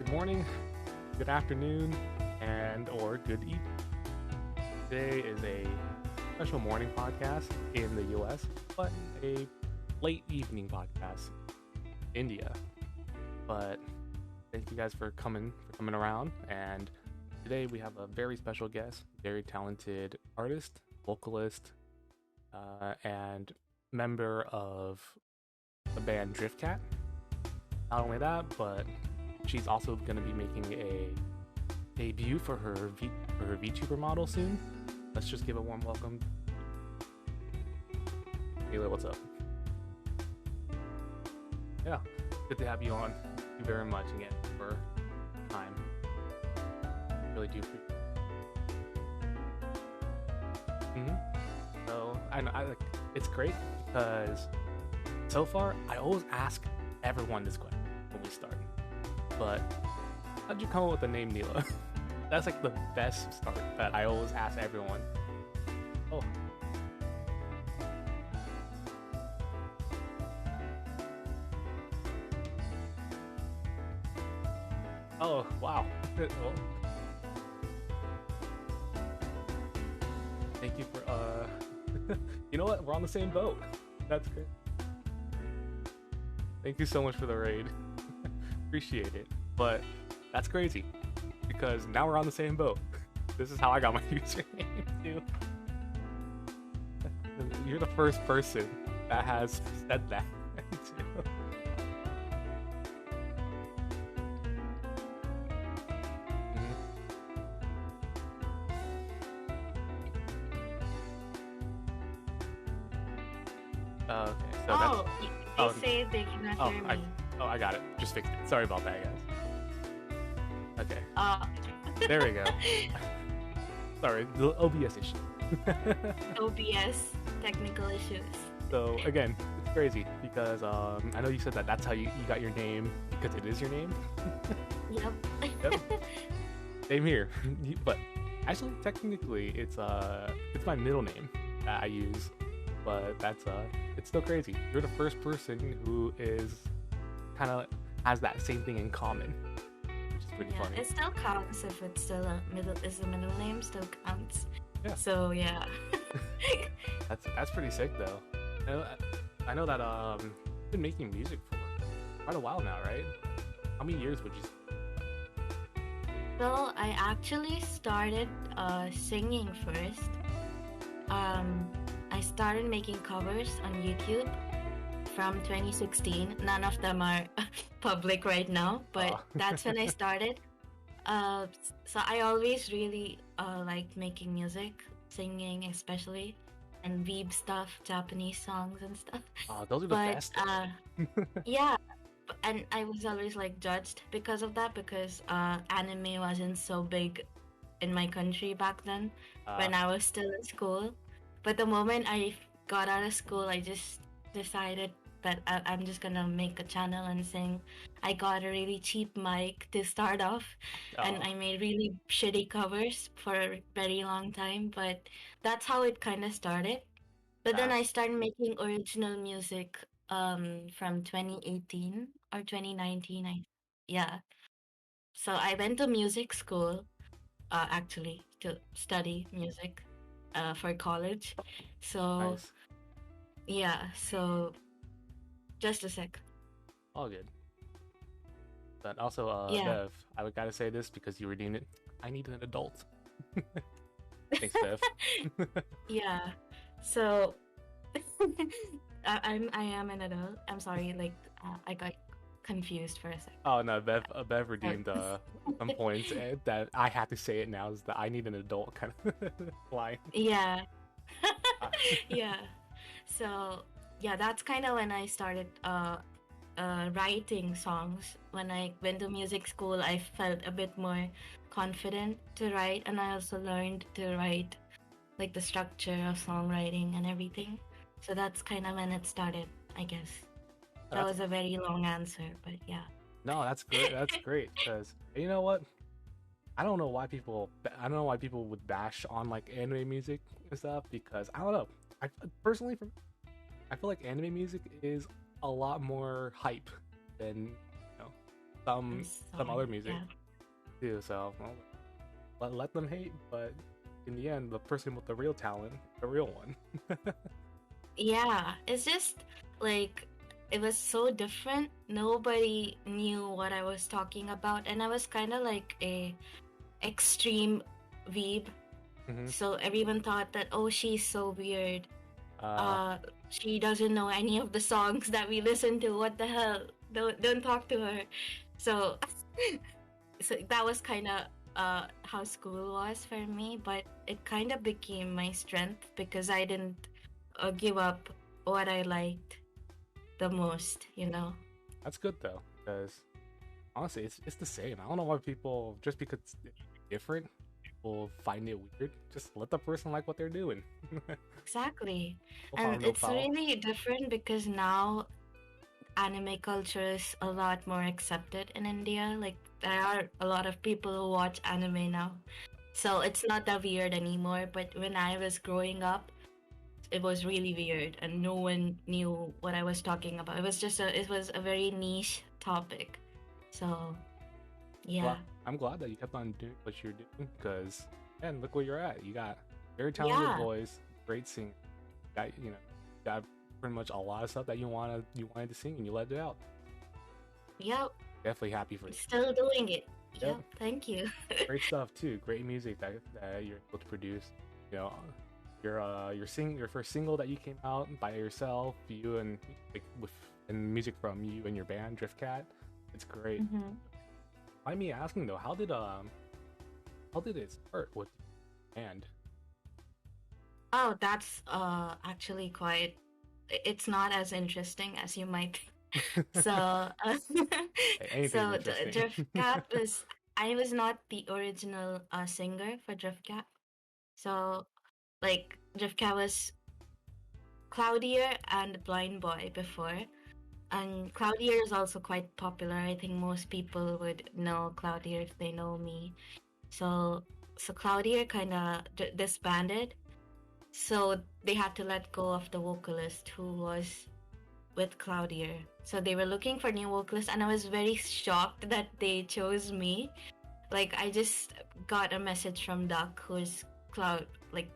morning, good afternoon, and or good evening. Today is a special morning podcast in the US, but a late evening podcast in India. But thank you guys for coming around. And today we have a very special guest, very talented artist, vocalist, and member of the band Driftcat. Not only that, but she's also going to be making a debut for her VTuber model soon. Let's just give a warm welcome. Nila, what's up? Yeah, good to have you on. Thank you very much again for time. Really do appreciate it. So I like it's great because so far I always ask everyone this question when we start. But how'd you come up with the name Nila? That's like the best start that I always ask everyone. Oh. Oh, wow. Well, thank you for, you know what? We're on the same boat. That's great. Thank you so much for the raid. Appreciate it. But that's crazy because now we're on the same boat. This is how I got my username too. You're the first person that has said that too. Okay, so they say they cannot hear me. I got it. Just fixed it. Sorry about that, guys. Okay. There we go. Sorry, the OBS issue. OBS technical issues. So again, it's crazy because I know you said that's how you got your name because it is your name. Yep. Yep. Same here. But actually, technically, it's my middle name that I use. But it's still crazy. You're the first person who is kind of has that same thing in common, which is pretty funny. It still counts if it's still a middle name, still counts. Yeah. So yeah. that's pretty sick though. I know that you've been making music for quite a while now, right? How many years would you say? Well, I actually started singing first. I started making covers on YouTube from 2016. None of them are public right now, but that's when I started. So I always really liked making music, singing especially, and weeb stuff, Japanese songs and stuff. Oh, those are the best. Yeah, and I was always like judged because of that because anime wasn't so big in my country back then when I was still in school. But the moment I got out of school, I just decided that I'm just gonna make a channel and sing. I got a really cheap mic to start off, and I made really shitty covers for a very long time, but that's how it kind of started. But then I started making original music from 2018 or 2019. Yeah. So I went to music school actually to study music for college. So Nice. yeah, so just a sec. All good. But also, Yeah. Bev, I would gotta say this because you were doing it. I need an adult. Thanks, Bev. Yeah. So I am an adult. I'm sorry, like I got confused for a sec. Oh no, Bev redeemed some points that I had to say it now is that I need an adult kind of line. Yeah. Yeah. So yeah, that's kind of when I started writing songs. When I went to music school, I felt a bit more confident to write, and I also learned to write like the structure of songwriting and everything. So that's kind of when it started, I guess. That was a very long answer, but yeah. No, that's great. That's great because you know what? I don't know why people would bash on like anime music and stuff because I don't know. I personally, I feel like anime music is a lot more hype than I'm some other sorry. music Yeah. too. So well, let them hate, but in the end, the person with the real talent, the real one. Yeah, it's just like it was so different. Nobody knew what I was talking about, and I was kind of like a extreme weeb. Hmm. So everyone thought that, oh, she's so weird. Uh, Uh, she doesn't know any of the songs that we listen to. What the hell? Don't talk to her. So so that was kind of how school was for me, but it kind of became my strength because I didn't give up what I liked the most, you know. that's good though, because honestly, it's the same. I don't know why people just because it's different, people find it weird. Just let the person like what they're doing. Exactly. No And harm, no it's foul. really different because now anime culture is a lot more accepted in India. Like there are a lot of people who watch anime now. So it's not that weird anymore, but when I was growing up, it was really weird and no one knew what I was talking about. It was a very niche topic. So, yeah. Well, I'm glad that you kept on doing what you're doing, because man, look where you're at. You got very talented Yeah. voice, great singer. Got got pretty much a lot of stuff that you wanted to sing, and you let it out. Yep. Definitely happy for you. Still doing it. Yep, Yep. Thank you. great stuff too. Great music that you're able to produce. You know, your first single that you came out by yourself, you and like with and music from you and your band Driftcat. It's great. Hmm. Mind me asking though, how did it start with the band? Oh, that's actually quite. It's not as interesting as you might think. So, Anything's interesting. Drift Cat was. I was not the original singer for Drift Cat. So, like, Drift Cat was Cloudier and Blind Boy before. And Cloudier is also quite popular. I think most people would know Cloudier if they know me. So, so Cloudier kind of disbanded. So they had to let go of the vocalist who was with Cloudier. So they were looking for new vocalists, and I was very shocked that they chose me. Like I just got a message from Duck, who's Cloud, like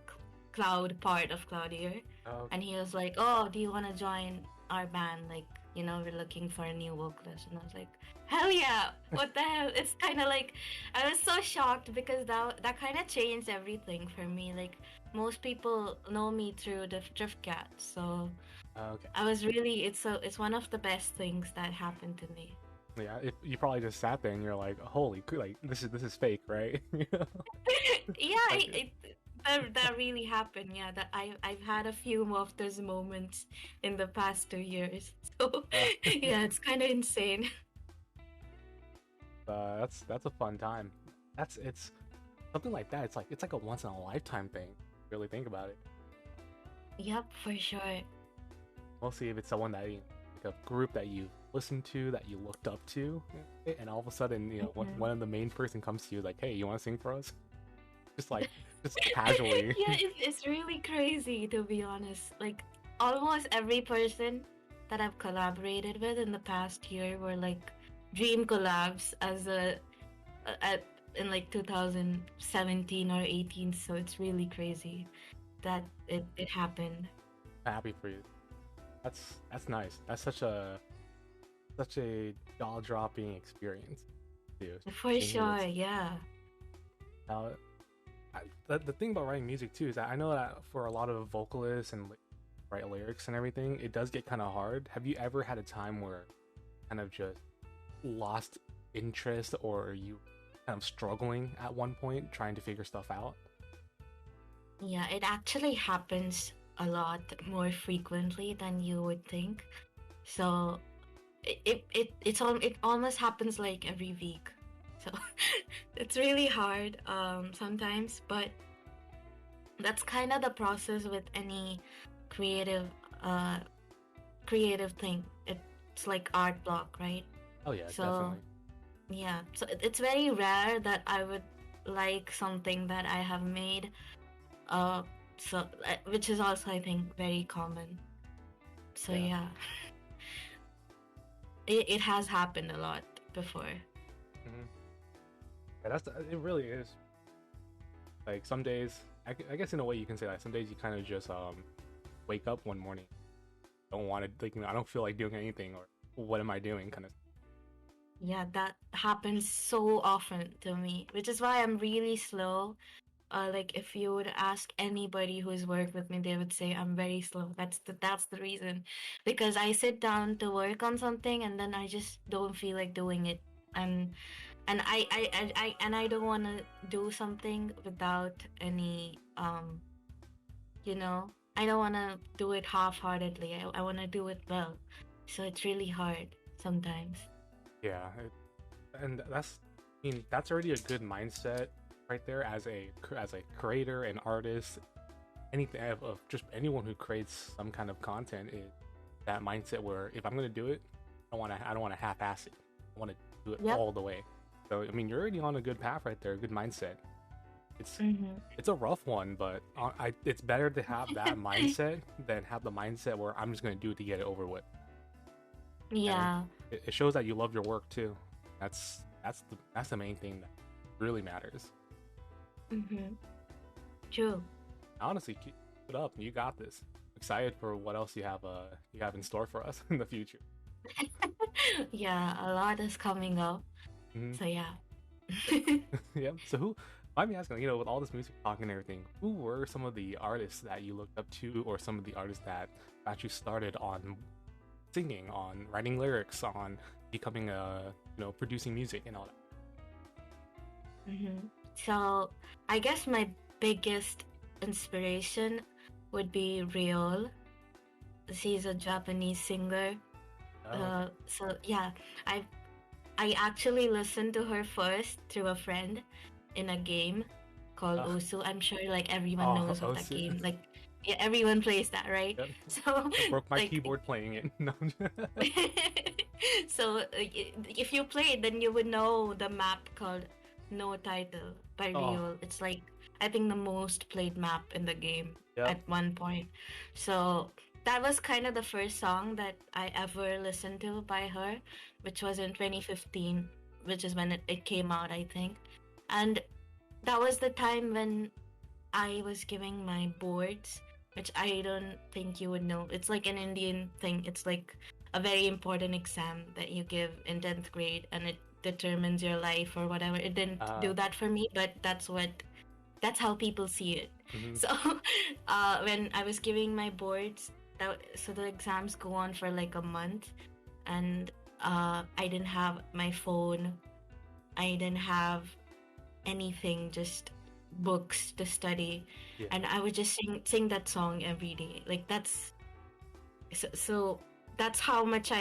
Cloud part of Cloudier, Oh, and he was like, "Oh, do you want to join our band? Like, you know, we're looking for a new vocalist." And I was like, "Hell yeah! What the hell?" It's kind of like I was so shocked because that kind of changed everything for me. Like most people know me through the Drift Cat, so okay. I was really it's one of the best things that happened to me. Yeah, you probably just sat there and you're like, holy, like this is fake, right? You know? Yeah, Like, that really happened. Yeah, that I've had a few of those moments in the past 2 years. So uh, yeah, it's kind of insane. that's a fun time. It's something like that. It's like a once in a lifetime thing. Really think about it. Yep, for sure. Mostly if it's someone that like a group that you listened to, that you looked up to, and all of a sudden, Mhm. one of the main person comes to you like, hey, you want to sing for us? Just like just casually. Yeah, it's really crazy to be honest. Like almost every person that I've collaborated with in the past year were like dream collabs as at in like 2017 or 18. So it's really crazy that it happened. Happy for you. That's nice. That's such a jaw dropping experience too. For Thinking sure, it's yeah. now the thing about writing music too is that I know that for a lot of vocalists and write lyrics and everything, it does get kind of hard. Have you ever had a time where kind of just lost interest, or you kind of struggling at one point trying to figure stuff out? Yeah, it actually happens a lot more frequently than you would think. So it almost happens like every week. So it's really hard sometimes, but that's kind of the process with any creative uh creative thing. It's like art block, right? Oh yeah, So definitely. yeah, so it's very rare that I would like something that I have made. Uh, so which is also I think very common. So Yeah. yeah, it has happened a lot. before. Hmm. Yeah, it really is. Like some days, I guess in a way you can say that some days you kind of just wake up one morning, don't want to like I don't feel like doing anything, or what am I doing kind of. Yeah, that happens so often to me, which is why I'm really slow. Like if you would ask anybody who's worked with me, they would say I'm very slow. That's the reason, because I sit down to work on something and then I just don't feel like doing it, and I don't want to do something without any you know, I don't want to do it half-heartedly. I want to do it well, so it's really hard sometimes. Yeah, and I mean that's already a good mindset right there as a creator and artist. Anything of just anyone who creates some kind of content is that mindset where if I'm gonna do it, I don't want to half-ass it. I want to do it Yep. all the way. So I mean, you're already on a good path right there, a good mindset. It's Mm-hmm. it's a rough one, but it's better to have that mindset than have the mindset where I'm just gonna do it to get it over with. And Yeah. it shows that you love your work too. That's the main thing that really matters. Mm-hmm. True. Honestly, keep it up. You got this. Excited for what else you have in store for us in the future. Yeah, a lot is coming up. Hmm. So yeah. Yeah. So who? Mind me asking, with all this music talk and everything, who were some of the artists that you looked up to, or some of the artists that got you started on singing, on writing lyrics, on becoming producing music and all Mm-hmm. So I guess my biggest inspiration would be Ryol. She's a Japanese singer. that? Oh, okay. So yeah, I I actually listened to her first through a friend in a game called Uh, Osu. I'm sure like everyone oh, knows of oh, that game. Like yeah, everyone plays that, right? yep. So I broke my like keyboard playing it. No. so if you play it, then you would know the map called No Title by Oh, Rio. It's like I think the most played map in the game yep. at one point. So that was kind of the first song that I ever listened to by her, which was in 2015, which is when it came out, I think. And that was the time when I was giving my boards, which I don't think you would know. It's like an Indian thing. It's like a very important exam that you give in 10th grade and it determines your life or whatever. It didn't do Uh, that for me, but that's how people see it. mhm. So when I was giving my boards, so the exams go on for like a month, and I didn't have my phone. I didn't have anything, just books to study, Yeah. and I would just sing that song every day. Like so that's how much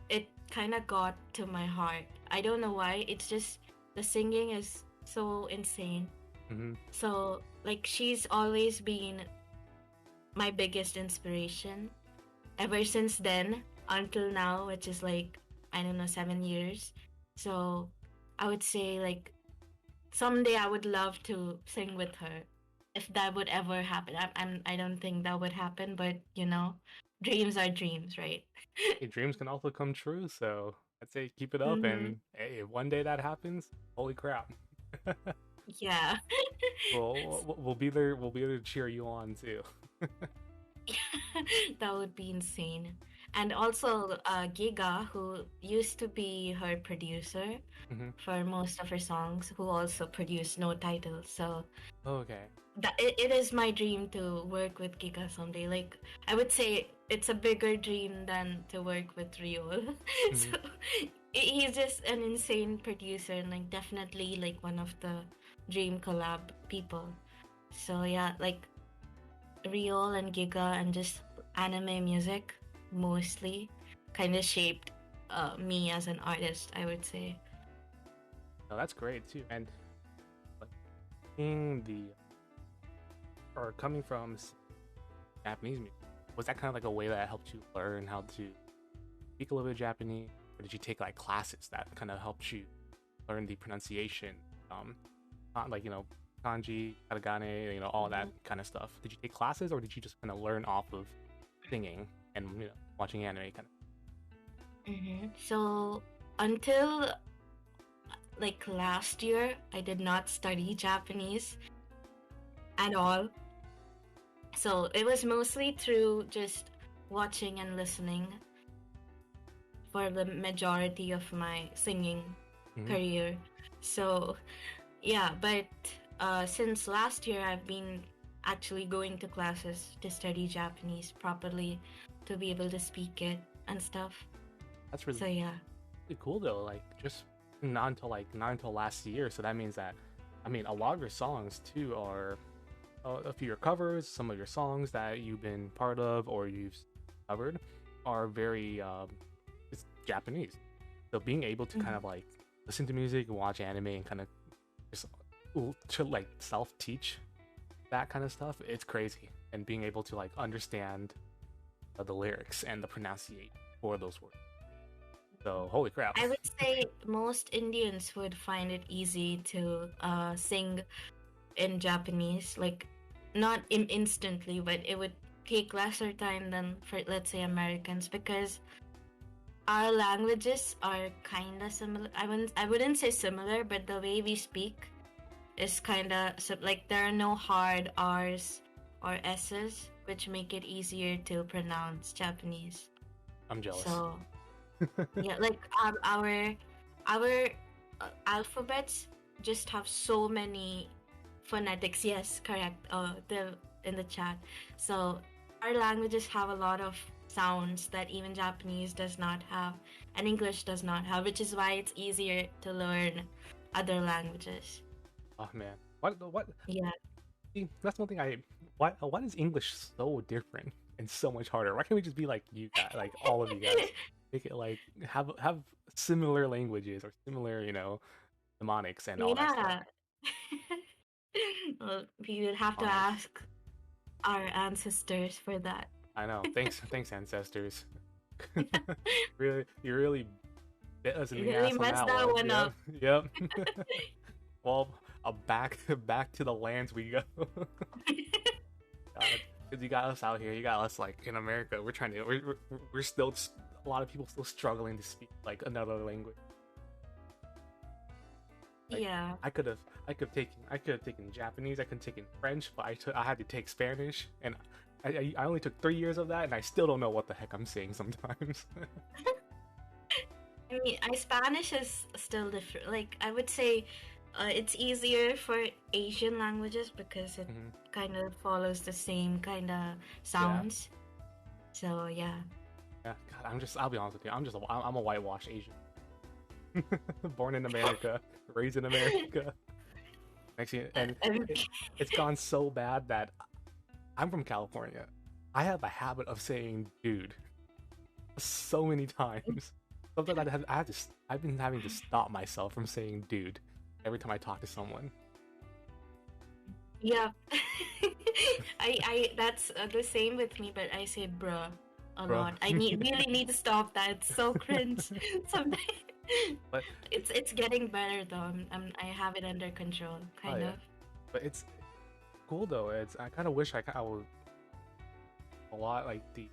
it kind of got to my heart. I don't know why. It's just the singing is so insane. Hmm. So like she's always been my biggest inspiration ever since then until now, which is like I don't know 7 years. So I would say like someday I would love to sing with her if that would ever happen. I don't think that would happen, but dreams are dreams, right? Hey, dreams can also come true, so I'd say keep it up, Mm-hmm. and hey, if one day that happens, holy crap. Yeah. We'll be there. We'll be there to cheer you on too. That would be insane. And also, Giga, who used to be her producer Hmm. for most of her songs, who also produced No Title. So Okay. it is my dream to work with Giga someday. Like I would say, it's a bigger dream than to work with Riol. Hmm. So he's just an insane producer and like definitely like one of the dream collab people. So yeah, like Riol and Giga and just anime music mostly kind of shaped me as an artist, I would say. No, that's great too. And like in the or coming from Japanese music, was that kind of like a way that helped you learn how to speak a little bit of Japanese, or did you take like classes that kind of helped you learn the pronunciation, not like kanji, hiragana, all that kind of stuff? Did you take classes, or did you just kind of learn off of singing and watching anime kind of? So until like last year, I did not study Japanese at all. So it was mostly through just watching and listening for the majority of my singing Mhm. career. So yeah, but since last year, I've been actually going to classes to study Japanese properly to be able to speak it and stuff. That's really, So yeah. really cool though. Like just not until last year. So that means that, I mean, a lot of your songs too are a few of your covers. Some of your songs that you've been part of or you've covered are very it's Japanese. So being able to kind Mhm. of like listen to music and watch anime and kind of just to like self teach that kind of stuff, it's crazy. And being able to like understand the lyrics and the pronunciation for those words. So holy crap. I would say most Indians would find it easy to sing in Japanese, like not instantly, but it would take lesser time than for let's say Americans because our languages are kind of similar. I wouldn't say similar, but the way we speak is kind of like there are no hard R's or S's, which make it easier to pronounce Japanese. I'm jealous. So yeah, like our alphabets just have so many phonetics. Yes, correct. The in the chat. So our languages have a lot of sounds that even Japanese does not have, and English does not have, which is why it's easier to learn other languages. Oh man. What Yeah. see, that's one thing why is English so different and so much harder? Why can't we just be like you guys, like all of you guys? Make it like have similar languages or similar, mnemonics and all that stuff. Yeah. Well, we would have to Honors. ask our ancestors for that. I know. Thanks, ancestors. You really bit us in You the really ass on messed that that one. one Yep, up. yep. Well, back to the lands we go. God, because you got us out here. You got us like in America. We're still a lot of people still struggling to speak like another language. Like Yeah. I could have taken Japanese. I could have taken French, but I had to take Spanish, and I only took 3 years of that, and I still don't know what the heck I'm saying sometimes. I mean, Spanish is still different. Like, I would say it's easier for Asian languages because it Mhm. kind of follows the same kind of Yeah, sounds. So, yeah. yeah. God, I'll be honest with you. I'm a whitewashed Asian. Born in America, raised in America. And Um, it's gone so bad that I'm from California. I have a habit of saying "dude" so many times. Sometimes I've been having to stop myself from saying "dude" every time I talk to someone. yeah. That's the same with me, but I say bruh a Bro. lot. Really need to stop that. It's so cringe. Sometimes But it's getting better though. I have it under control, oh kind yeah, of. but it's cool though. I kind of wish I would a lot like the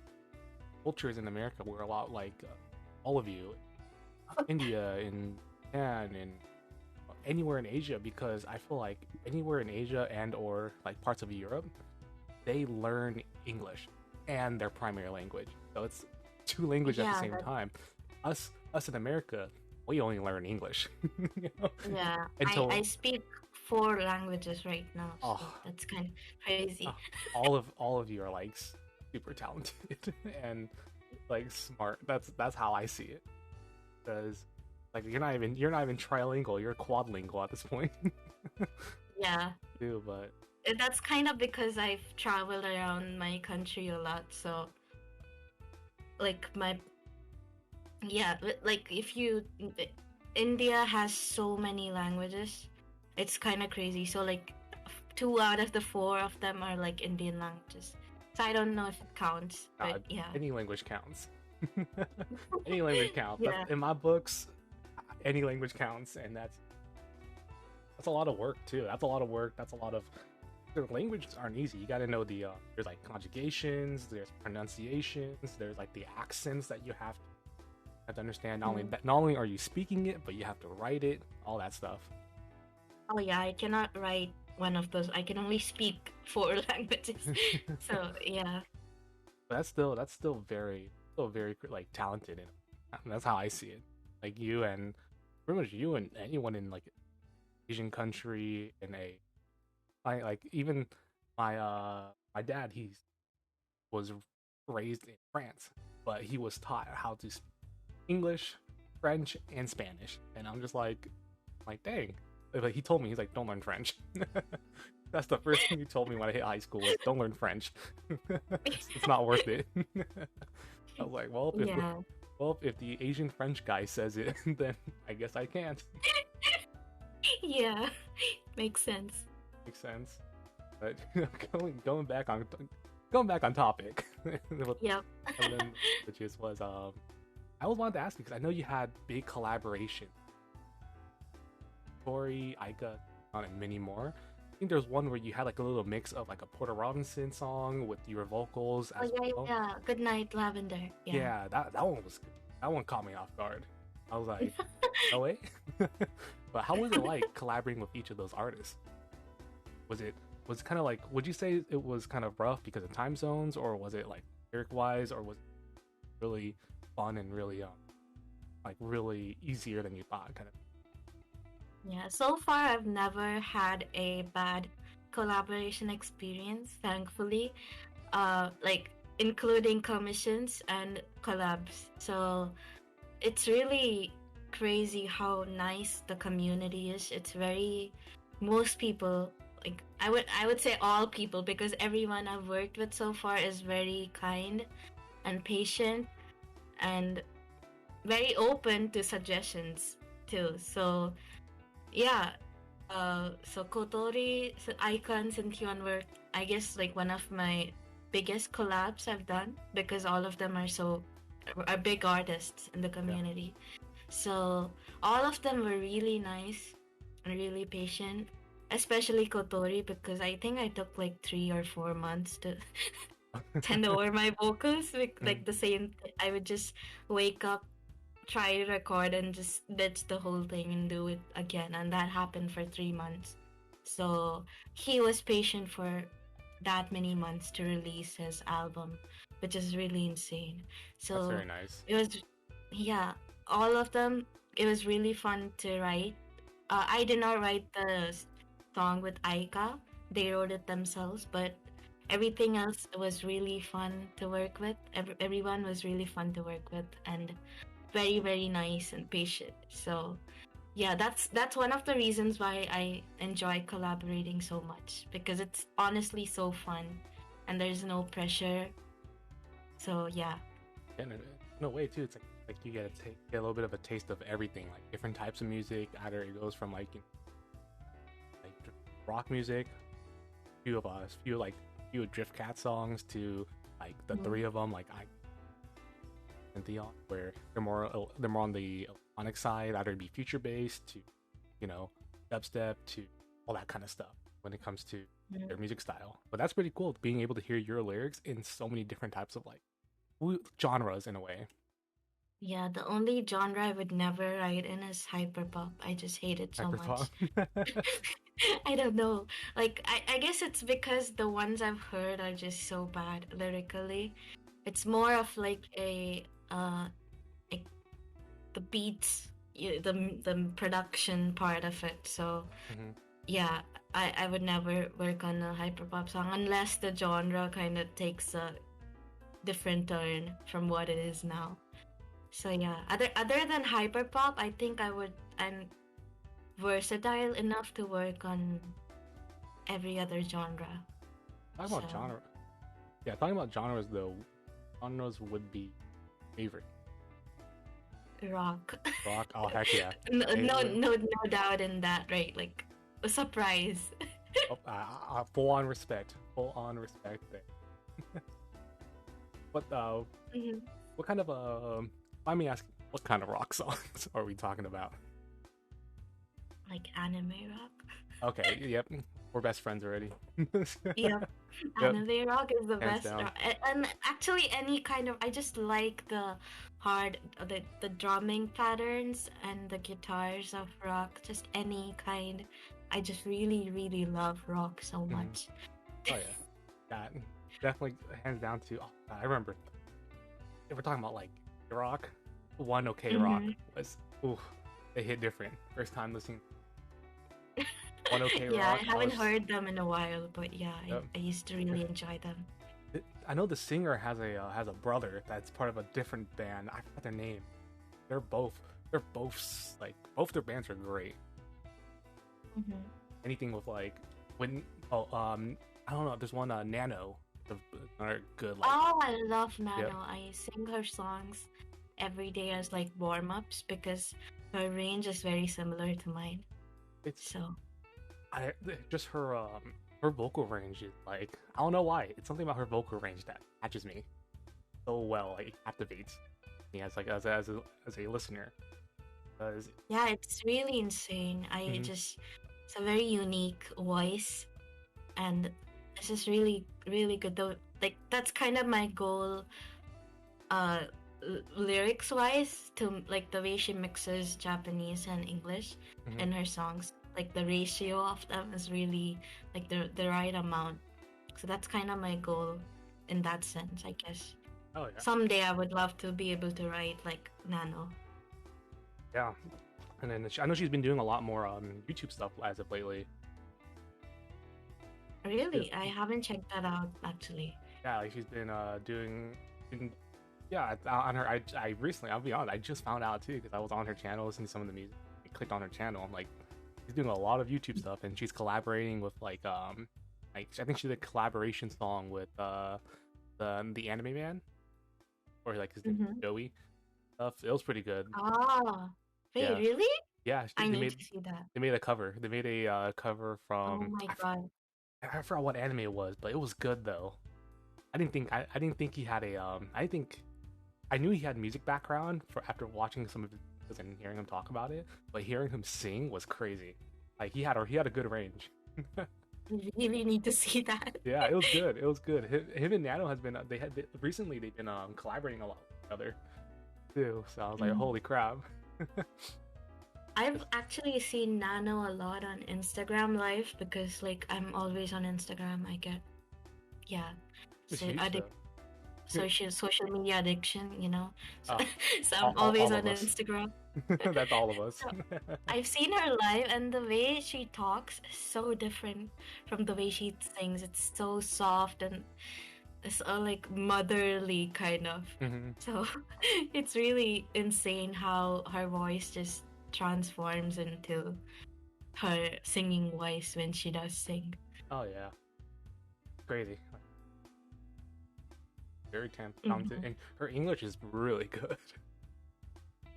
cultures in America were a lot like all of you, India and Japan and anywhere in Asia, because I feel like anywhere in Asia and or like parts of Europe, they learn English and their primary language. So it's two languages at the Yeah, same time. Us in America, we only learn English. you know? yeah. I Until speak 4 languages right now, so oh, that's kind of crazy. oh, all of you are like super talented and like smart. That's how I see it. Because like you're not even trilingual, you're quadlingual at this point. Yeah. Too, but That's kind of because I've traveled around my country a lot, so like my yeah, like if you India has so many languages. It's kind of crazy. So like 2 out of the 4 of them are like Indian languages. So I don't know if it counts, but yeah. any language counts. Any language counts. Yeah. In my books, any language counts, and that's a lot of work too. That's a lot of work. That's a lot of the languages aren't easy. You got to know there's like conjugations, there's pronunciations, there's like the accents that you have to have to understand not only that, not only are you speaking it, but you have to write it, all that stuff. Oh yeah, I cannot write one of those. I can only speak 4 languages. So yeah. But that's still very like talented, and that's how I see it. Like you and pretty much you and anyone in like Asian country in a like even my dad, he was raised in France, but he was taught how to speak English, French, and Spanish, and I'm just like dang. Like he told me, he's like, don't learn French. That's the first thing he told me when I hit high school was don't learn French. It's not worth it. I was like, well, if the Asian French guy says it, then I guess I can't. Yeah, makes sense. Makes sense. But going back on topic. Yep. And then, which was I always wanted to ask you because I know you had big collaboration. Tori, Aika, and many more. I think there's one where you had like a little mix of like a Porter Robinson song with your vocals as well. Yeah. Good Night Lavender. Yeah, that one was good. That one caught me off guard. I was like, no way. But how was it like collaborating with each of those artists? Was it kind of like, would you say it was kind of rough because of time zones, or was it like lyric wise, or was it really fun and really like really easier than you thought kind of? Yeah, so far I've never had a bad collaboration experience, thankfully. Like including commissions and collabs. So it's really crazy how nice the community is. It's very most people, like I would say all people, because everyone I've worked with so far is very kind and patient and very open to suggestions too. So yeah, so Kotori, so Icons, and Hyun were, I guess, like one of my biggest collabs I've done because all of them are big artists in the community. Yeah. So all of them were really nice and really patient, especially Kotori, because I think I took like 3 or 4 months to tend over my vocals. Like the same, I would just wake up, try to record, and just ditch the whole thing and do it again, and that happened for 3 months. So he was patient for that many months to release his album, which is really insane. So that's very nice. It was, yeah, all of them. It was really fun to write. I did not write the song with Aika; they wrote it themselves, but everything else was really fun to work with. Everyone was really fun to work with, and very, very nice and patient. So yeah, that's one of the reasons why I enjoy collaborating so much, because it's honestly so fun and there's no pressure. So yeah. And in a way too, it's like you get a little bit of a taste of everything, like different types of music. Either it goes from like rock music, few Drift Cat songs, to like the three of them, like and Theon, where they're more on the electronic side, either be future based to, dubstep, to all that kind of stuff when it comes to their music style. But that's pretty cool, being able to hear your lyrics in so many different types of like genres in a way. Yeah, the only genre I would never write in is hyperpop. I just hate it so much. I don't know. Like I guess it's because the ones I've heard are just so bad lyrically. It's more of like like the beats, the production part of it. So yeah, I would never work on a hyperpop song unless the genre kind of takes a different turn from what it is now. So yeah, other than hyperpop, I think I'm versatile enough to work on every other genre. Talking about genre. Yeah, talking about genres though, genres would be favorite. Rock. Oh heck yeah. No doubt in that, right? Like a surprise. Full on respect there. What kind of let me ask, what kind of rock songs are we talking about? Like anime rock? Okay, yep. We're best friends already. Yep. Yep, Anime rock is the hands best down. and actually any kind of I just like the the drumming patterns and the guitars of rock, just any kind. I just really love rock so Mhm. much. Oh yeah, that definitely hands down to. Oh, I remember if we're talking about like rock, one OK rock Hmm. was ooh, they hit different. First time listening one OK Yeah, rock, I I haven't was. heard them in a while, but yeah, Yep. I used to really enjoy them. I know the singer has a brother that's part of a different band. I forgot their name. They're both like both their bands are great. Hmm. Anything with like when I don't know. There's one Nano. Another good like Oh, I love yep. Nano. I sing her songs every day as like warm-ups because her range is very similar to mine. It's So, I just her vocal range is like I don't know why. It's something about her vocal range that catches me so well. Like it captivates me as like as a listener. Because yeah, it's really insane. mhm, It's a very unique voice, and it's just really good. Though, like that's kind of my goal, uh, lyrics wise, to like the way she mixes Japanese and English mhm. in her songs. Like the ratio of them is really like the right amount. So that's kind of my goal in that sense, I guess. Oh yeah, Someday I would love to be able to write like Nano. yeah. And then I know she's been doing a lot more YouTube stuff as of lately. Yeah, Really, I haven't checked that out actually. yeah, like she's been been, yeah, on her. I recently, I'll be honest, I just found out too because I was on her channel listening to some of the music. I clicked on her channel. I'm like, she's doing a lot of YouTube stuff, and she's collaborating with like I think she did a collaboration song with the anime man, or like his name is Mm-hmm. Joey. Stuff. It was pretty good. Ah, wait, Yeah, really? yeah. I need to see that. They made a cover. They made a cover Oh from my God. I forgot what anime it was, but it was good though. I didn't think he had a I think I knew he had music background for after watching some of his videos and hearing him talk about it, but hearing him sing was crazy. Like he had a good range. I really need to see that. Yeah, it was good. It was good. Him and Nano has been recently they've been collaborating a lot with each other too. So I was like, Mm. holy crap. I've actually seen Nano a lot on Instagram Live because like I'm always on Instagram. I get yeah, It's so huge though. social media addiction, you know. So, Oh, so I'm always all on of us. Instagram. That's all of us. So I've seen her live, and the way she talks is so different from the way she sings. It's so soft and it's all like motherly kind of. Hmm. So it's really insane how her voice just transforms into her singing voice when she does sing. Oh yeah, crazy. Very talented, Mhm. and her English is really good.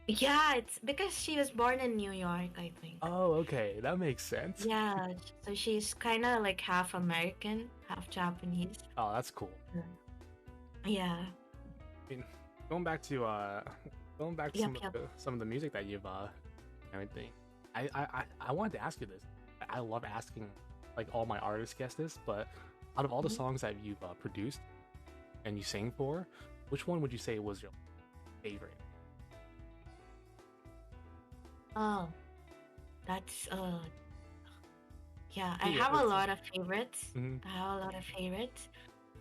Yeah, it's because she was born in New York, I think. Oh, okay, that makes sense. Yeah, so she's kind of like half American, half Japanese. Oh, that's cool. Yeah. I mean, going back to going back to Yep, yep. some of the music that you've everything. I wanted to ask you this. I love asking like all my artist guests this, but out of all the Mhm. songs that you've produced and you sang for, which one would you say was your favorite? Oh, that's yeah, I Yeah, have a it's. lot of favorites. Mhm. I have a lot of favorites.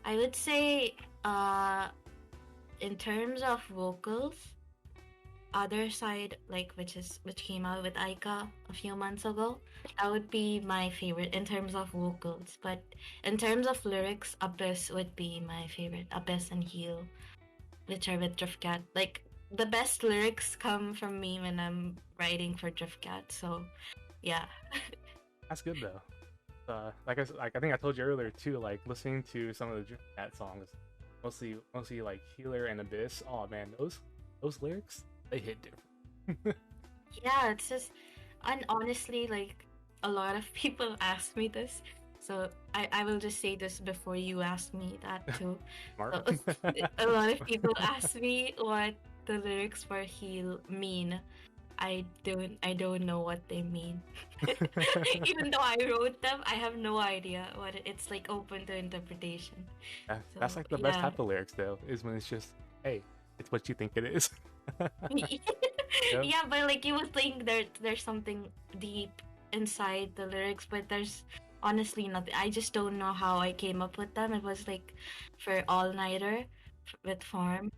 I would say in terms of vocals, Other Side, like which came out with Aika a few months ago, that would be my favorite in terms of vocals. But in terms of lyrics, Abyss would be my favorite. Abyss and Heal, which are with Driftcat. Like the best lyrics come from me when I'm writing for Driftcat. So yeah. That's good though. Like I think I told you earlier too. Like listening to some of the Drift Cat songs, mostly like Healer and Abyss. Oh man, those lyrics they hit different. Yeah, it's just, and honestly, like a lot of people ask me this, so I will just say this before you ask me that too. Smart. So, a lot of people ask me what the lyrics for Heal mean. I don't know what they mean. Even though I wrote them, I have no idea what it's like open to interpretation. That's So like the best yeah. type of lyrics, though, is when it's just, hey, it's what you think it is. Yep. Yeah, but like you would think there's something deep inside the lyrics, but there's honestly nothing. I just don't know how I came up with them. It was like for All Nighter with Farm.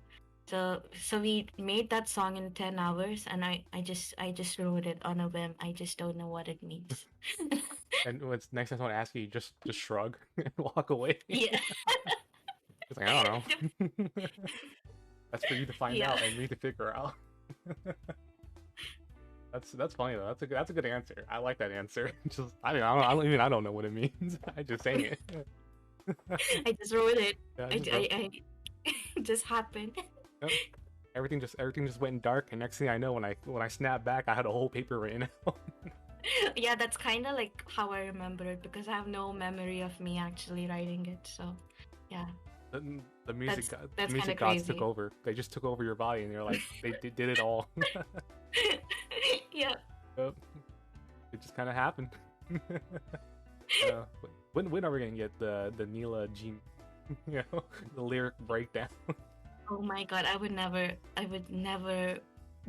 So we made that song in 10 hours, and I just wrote it on a whim. I just don't know what it means. And what's next time someone asks you, just shrug and walk away. Yeah. It's like, I don't know. That's for you to find Yeah. out and me to figure out. That's funny though. That's a good answer. I like that answer. Just I don't know what it means. I just saying it. I just wrote it. Yeah, I, just I, I it just happened. yep. Everything just went dark, and next thing I know, when I snapped back, I had a whole paper written out. Yeah, that's kind of like how I remember it because I have no memory of me actually writing it. So, yeah, The music that's the that's kind music of gods took crazy. over. They just took over your body, and they're like they did it all. Yeah. Yep. It just kind of happened. uh, when are we gonna get the Nila gene? The lyric breakdown. Oh my God, I would never,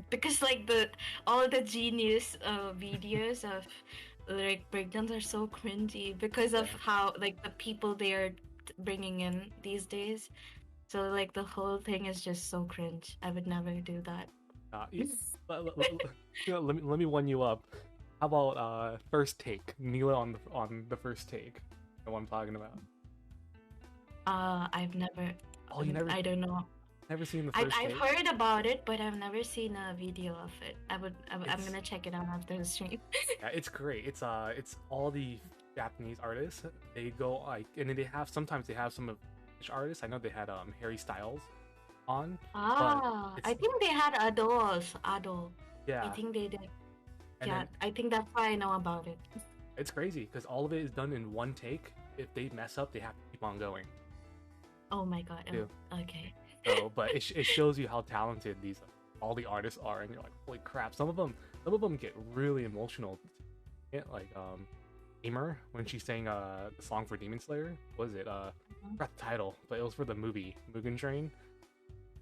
because like the all the genius videos of lyric breakdowns are so cringy because of Yeah. how like the people they are bringing in these days. So like the whole thing is just so cringe. I would never do that. You- let me one you up. How about first take? Nila on the first take. The one I'm talking about. I've never, Oh, you I don't know. never seen the I've first I've take? heard about it, but I've never seen a video of it. I'm It's gonna check it out after the stream. yeah, it's great. It's all the Japanese artists. They go like, and then sometimes they have some of British artists. I know they had Harry Styles on, but I it's think they had Ado. I yeah, think they did. and Yeah, then I think that's why I know about it. it's crazy because all of it is done in one take. If they mess up, they have to keep on going. Oh my God. Too. Oh, okay. So, but it shows you how talented these all the artists are, and you're like, holy crap! Some of them get really emotional. Like Emer when she sang the song for Demon Slayer. What was it? I forgot the title, but it was for the movie Mugen Train.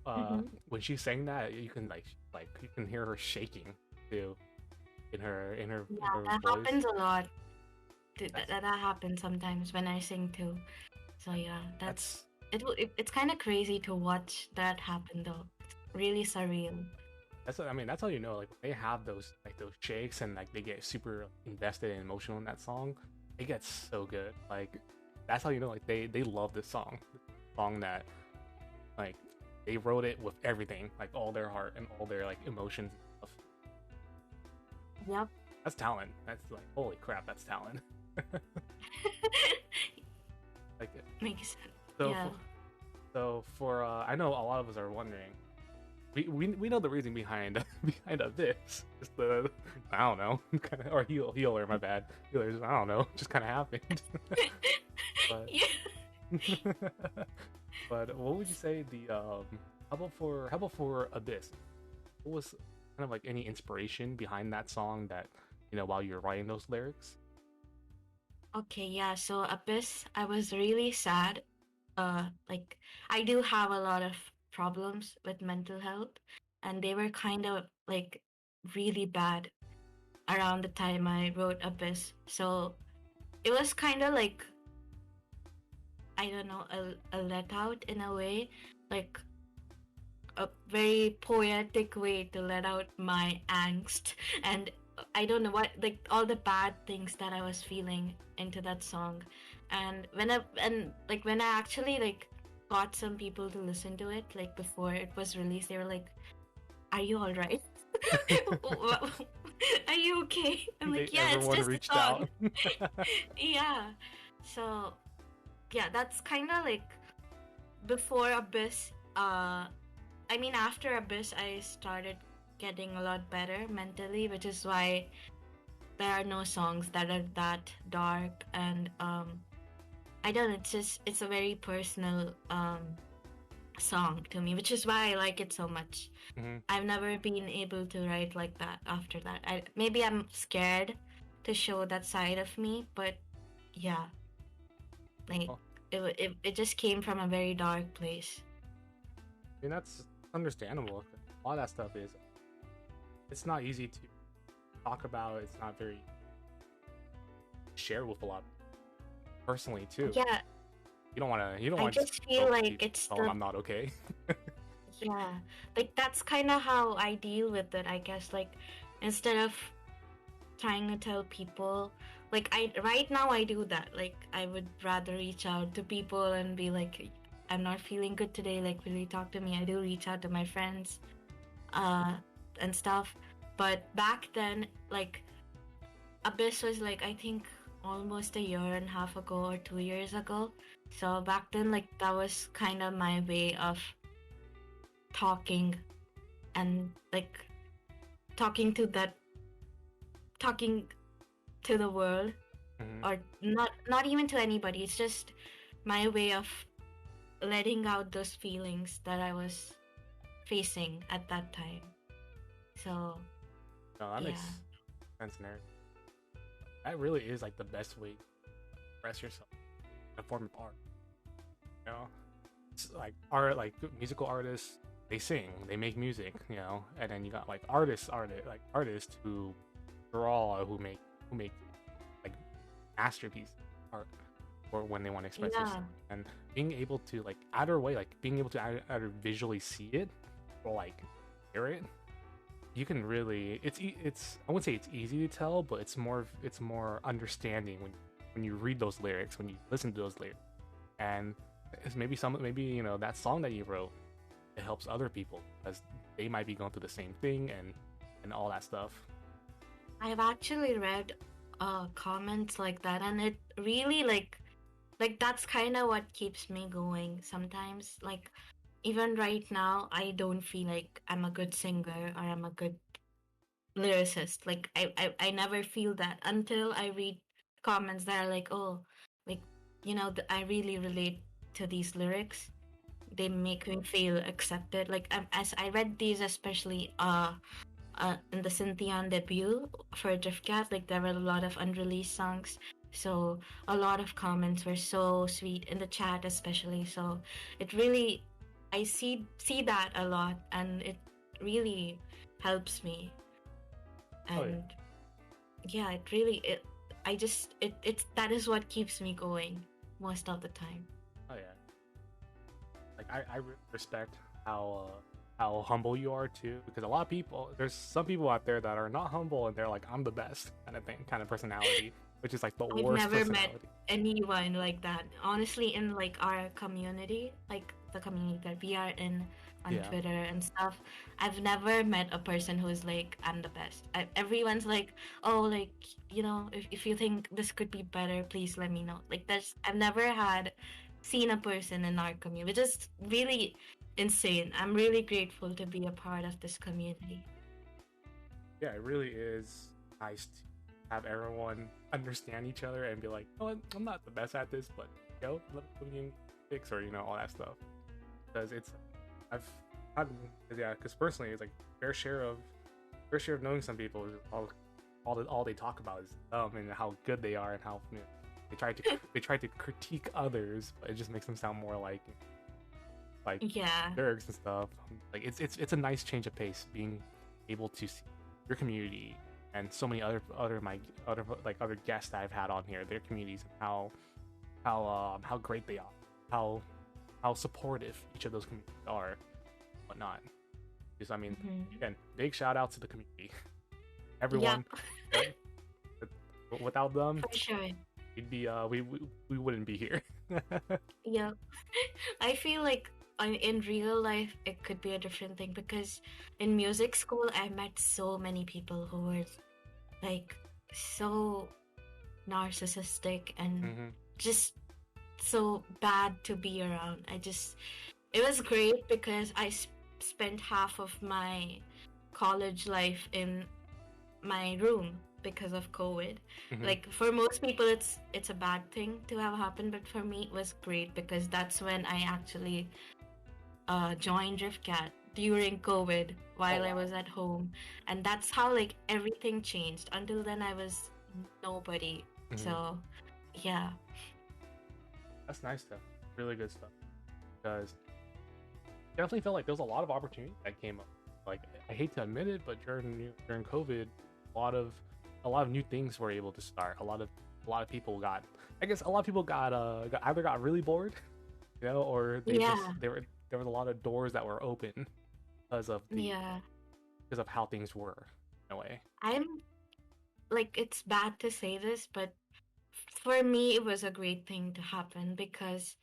Mm-hmm. When she sang that, you can you can hear her shaking too in Yeah, her that voice. happens a lot. That's That happens sometimes when I sing too. So yeah, that's it's kind of crazy to watch that happen though. It's really surreal. I mean that's how you know like they have those shakes and like they get super invested and emotional in that song. It gets so good. Like that's how you know like they love this song. Song that like they wrote it with everything, like all their heart and all their like emotions and stuff. Yep. That's talent. That's like holy crap, that's talent. Like Makes sense. so Yeah. for I know a lot of us are wondering. We know the reason behind behind this. Just the I don't know, kind of or healer. My bad, healers. I don't know, just kind of happened. but Yeah. but what would you say the how about for Abyss? What was kind of like any inspiration behind that song that while you're writing those lyrics? Okay, yeah. So Abyss, I was really sad. Like I do have a lot of problems with mental health, and they were kind of like really bad around the time I wrote Abyss. So it was kind of like I don't know a let out in a way, like a very poetic way to let out my angst and I don't know what like all the bad things that I was feeling into that song. And when I actually like got some people to listen to it like before it was released, they were like, "Are you all right? Are you okay?" I'm like, "Yeah, it's Everyone just a reached song." out. Yeah. So yeah, that's kind of like before Abyss. I mean, after Abyss, I started getting a lot better mentally, which is why there are no songs that are that dark. And I don't know, it's a very personal song to me, which is why I like it so much. Hmm. I've never been able to write like that after that. Maybe I'm scared to show that side of me, but yeah, like Well, it just came from a very dark place. I mean, that's understandable. A lot of that stuff is, it's not easy to talk about. It's not very shared with a lot of people personally too. Yeah, You don't I want to just feel go like it's tell them the I'm not okay. yeah, like that's kind of how I deal with it, I guess. Like instead of trying to tell people, like I right now I do that. Like I would rather reach out to people and be like, I'm not feeling good today, like will you talk to me? I do reach out to my friends uh and stuff. But back then, like Abyss was like, I think almost a year and a half ago or 2 years ago. So back then, like that was kind of my way of talking and like talking to that talking to the world, Hmm. or not even to anybody. It's just my way of letting out those feelings that I was facing at that time. So No, that makes yeah. sense, and everything. That really is like the best way to express yourself in a form of art. You know, it's like art, like musical artists, they sing, they make music, you know, and then you got like artists who draw, who make like masterpiece art, or when they want to express Yeah. themselves, and being able to like either way, like being able to either visually see it or like hear it, you can really it's I wouldn't say it's easy to tell, but it's more understanding when you read those lyrics, when you listen to those lyrics, and it's maybe you know that song that you wrote, it helps other people because they might be going through the same thing and all that stuff. I've actually read comments like that, and it really like that's kind of what keeps me going sometimes. Like even right now, I don't feel like I'm a good singer or I'm a good lyricist. Like I never feel that until I read comments that are like, oh, like I really relate to these lyrics. They make me feel accepted. Like as I read these, especially in the Cynthian debut for Driftcat, like there were a lot of unreleased songs. So a lot of comments were so sweet in the chat, especially. So it really, I see that a lot, and it really helps me. Oh yeah, And yeah, it really I just it's that is what keeps me going most of the time. oh yeah. Like respect how humble you are too, because a lot of people, there's some people out there that are not humble and they're like I'm the best kind of thing, kind of personality, which is like the I've worst never met personality. anyone like that. Honestly, in like our community, like the community that we are in on Yeah. Twitter and stuff, I've never met a person who's like, I'm the best. Everyone's like, oh, like, if you think this could be better, please let me know. Like, I've never seen a person in our community, which is really insane. I'm really grateful to be a part of this community. Yeah, it really is nice to have everyone understand each other and be like, oh, I'm not the best at this, but let me fix, or all that stuff. Because I've had, yeah, because personally, it's like fair share of knowing some people is all they talk about is and how good they are and how they try to critique others, but it just makes them sound more like Yeah. lyrics and stuff. Like it's a nice change of pace being able to see your community and so many other guests that I've had on here, their communities, and how great they are, how supportive each of those communities are, and whatnot. Because I mean, Mm-hmm. again, big shout out to the community, Yeah, everyone. Without them, for sure. we'd be we wouldn't be here. Yeah. I feel like in real life it could be a different thing, because in music school I met so many people who were like so narcissistic and Hmm. just so bad to be around. It was great because I spent half of my college life in my room because of COVID. Hmm. Like for most people, it's a bad thing to have happen, but for me, it was great because that's when I actually join Driftcat during COVID Oh while I wow. was at home, and that's how like everything changed. Until then, I was nobody. Mhm. So, yeah, That's nice stuff. Really good stuff. Because definitely felt like there was a lot of opportunity that came up. Like I hate to admit it, but during COVID, a lot of a lot of new things were able to start. A lot of people got. I guess a lot of people either got really bored, or they just yeah, there was a lot of doors that were open because of yeah. how things were in a way. I'm like, it's bad to say this, but for me, it was a great thing to happen because,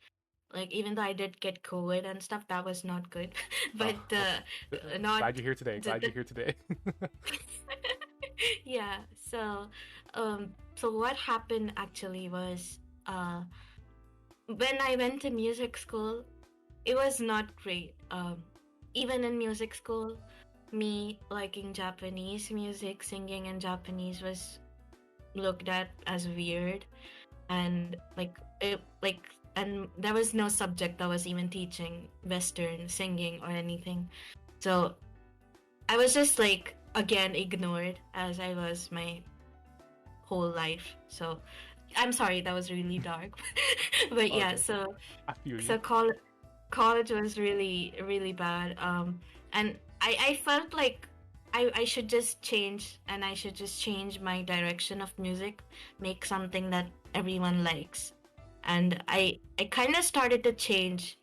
like, even though I did get COVID and stuff, that was not good. Oh, But not glad you're here today. Glad the you're here today. yeah. So what happened actually was, when I went to music school, it was not great. Even in music school, me liking Japanese music, singing in Japanese was looked at as weird, and and there was no subject that was even teaching Western singing or anything. So I was just like again ignored as I was my whole life. So I'm sorry, that was really dark. But Oh, yeah, okay, so I feel you. so college was really really bad. And I felt like I should just change, and I should just change my direction of music, make something that everyone likes. And I kind of started to change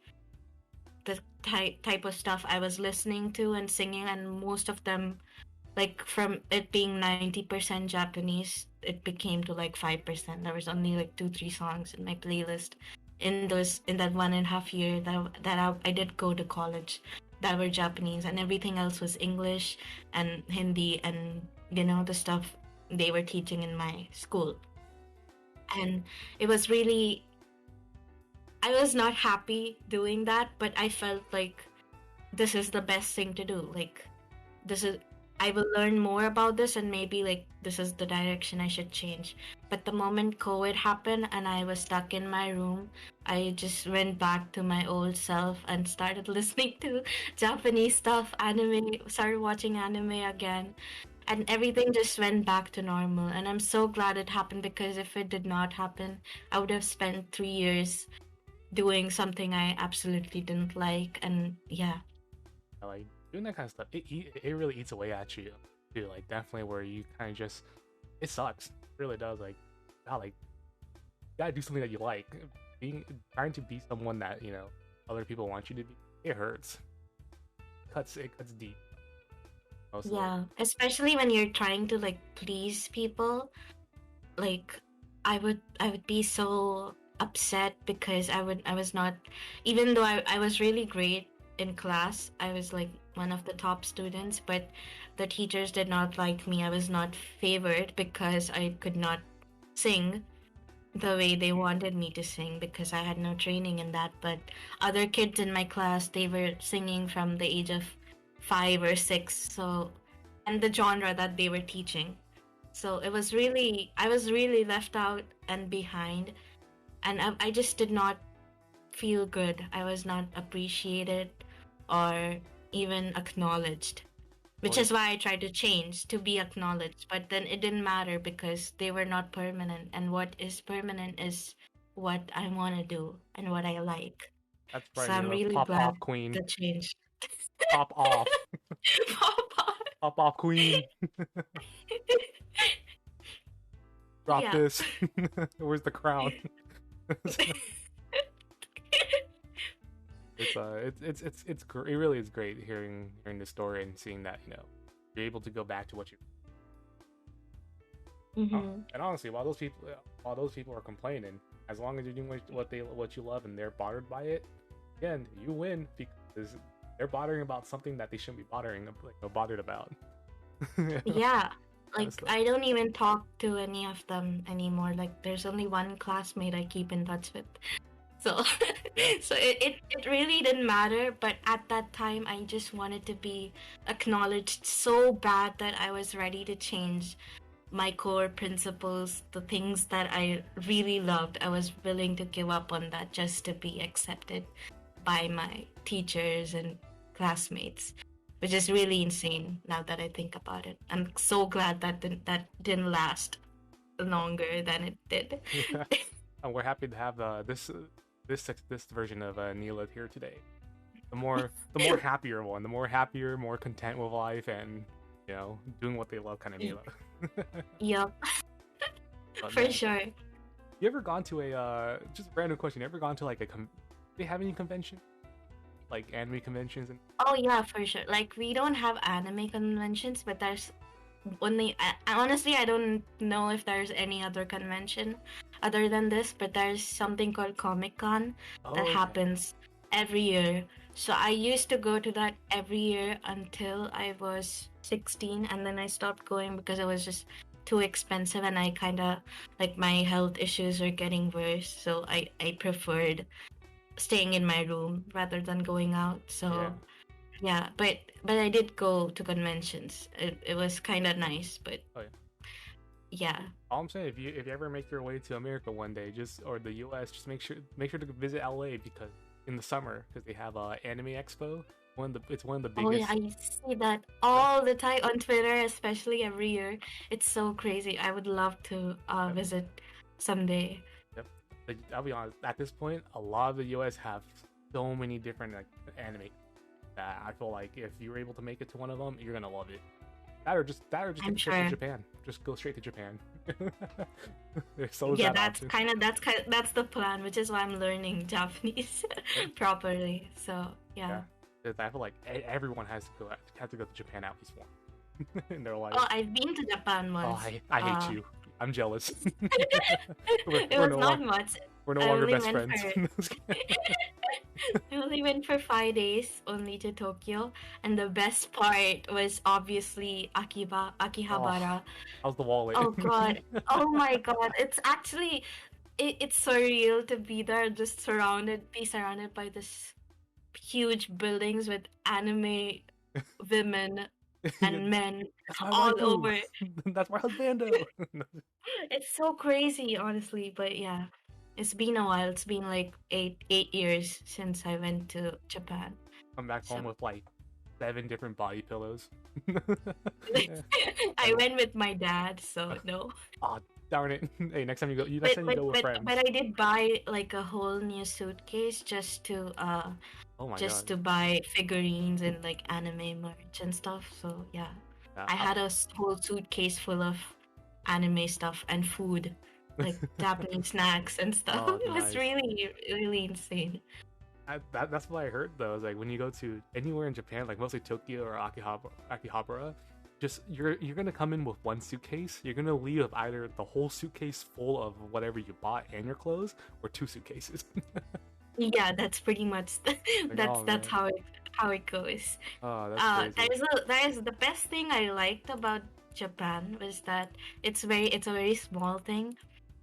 the type of stuff I was listening to and singing, and most of them, like from it being 90% Japanese, it became to like 5%. There was only like 2 3 songs in my playlist in that 1.5 year I did go to college that were Japanese, and everything else was English and Hindi, and the stuff they were teaching in my school. And it was really, I was not happy doing that, but I felt like this is the best thing to do. Like, this is, I will learn more about this, and maybe like this is the direction I should change. But the moment COVID happened and I was stuck in my room, I just went back to my old self and started listening to Japanese stuff, anime, started watching anime again, and everything just went back to normal. And I'm so glad it happened, because if it did not happen, I would have spent 3 years doing something I absolutely didn't like. And yeah. Like doing that kind of stuff, it really eats away at you too. Like definitely where you kind of just it sucks. It really does. Like God, like you gotta do something that you like. Being trying to be someone that other people want you to be. It hurts. It cuts deep mostly. Yeah, especially when you're trying to like please people. Like, I would be so upset because I was not, even though I was really great in class. I was like one of the top students, but the teachers did not like me. I was not favored because I could not sing the way they wanted me to sing, because I had no training in that. But other kids in my class, they were singing from the age of 5 or 6. So, and the genre that they were teaching. So I was really left out and behind. And I just did not feel good. I was not appreciated or even acknowledged, which Well, is why I tried to change to be acknowledged. But then it didn't matter because they were not permanent. And what is permanent is what I want to do and what I like. that's So right, I'm Nila. really Pop glad off, queen. that changed. Pop off. Papa. Pop off, queen. Drop Yeah. this. Where's the crown? It really is great hearing the story and seeing that you're able to go back to what you. Mm-hmm. And honestly, while those people are complaining, as long as you're doing what you love and they're bothered by it, again, you win because they're bothering about something that they shouldn't be bothered about. Yeah. Kind Like, of stuff. I don't even talk to any of them anymore. Like, there's only one classmate I keep in touch with. So, Yeah. so it really didn't matter. But at that time, I just wanted to be acknowledged so bad that I was ready to change my core principles, the things that I really loved. I was willing to give up on that just to be accepted by my teachers and classmates, which is really insane now that I think about it. I'm so glad that didn't last longer than it did. And we're happy to have this version of Nila here today. The more happier one, the more happier, more content with life, and doing what they love, kind of Nila. Yep. For man, sure. You ever gone to a just a random question? You ever gone to like do they have any convention, like anime conventions? And Oh yeah, for sure. Like we don't have anime conventions, but there's only honestly I don't know if there's any other convention other than this, but there's something called Comic Con that okay. happens every year. So I used to go to that every year until I was 16, and then I stopped going because it was just too expensive, and I kind of like my health issues are getting worse, so I preferred staying in my room rather than going out. So yeah, but I did go to conventions. It was kind of nice, but Oh, yeah. All I'm saying, if you ever make your way to America one day, or the U.S., just make sure to visit L.A. because in the summer, because they have Anime Expo. It's one of the biggest. Oh yeah, I see that all the time on Twitter, especially every year. It's so crazy. I would love to visit someday. Yep. Like, I'll be honest. At this point, a lot of the U.S. have so many different anime that I feel like if you were able to make it to one of them, you're gonna love it. That or just I'm get straight sure. to Japan. Just go straight to Japan. So Yeah, that option. that's the plan, which is why I'm learning Japanese properly. So yeah. 'Cause I feel like everyone has to go to Japan at least once in their life. Oh, I've been to Japan Oh, once. I hate you. I'm jealous. It we're was no not longer much. we're no I longer only best went friends. for I only went for 5 days, only to Tokyo, and the best part was obviously Oh, Akihabara. how's the wallet? Oh God! Oh my God! It's actually it's surreal to be there, just be surrounded by this huge buildings with anime women and men That's my all waifu. over. That's my husbando. It's so crazy, honestly. But yeah, it's been a while. It's been like eight years since I went to Japan. I'm back So home with like 7 different body pillows. I went with my dad, so no. Oh, darn it! Hey, next time you go, with friends. But I did buy like a whole new suitcase Oh my just god. to buy figurines and like anime merch and stuff. So yeah, I had a whole suitcase full of anime stuff and food, like Japanese snacks and stuff. Oh, It was nice. really, really insane. That's what I heard though. Is like when you go to anywhere in Japan, like mostly Tokyo or Akihabara, just you're gonna come in with one suitcase. You're gonna leave with either the whole suitcase full of whatever you bought and your clothes, or 2 suitcases. Yeah, that's pretty much oh, that's man. how it goes. Oh, that's crazy. There's the best thing I liked about Japan was that it's a very small thing,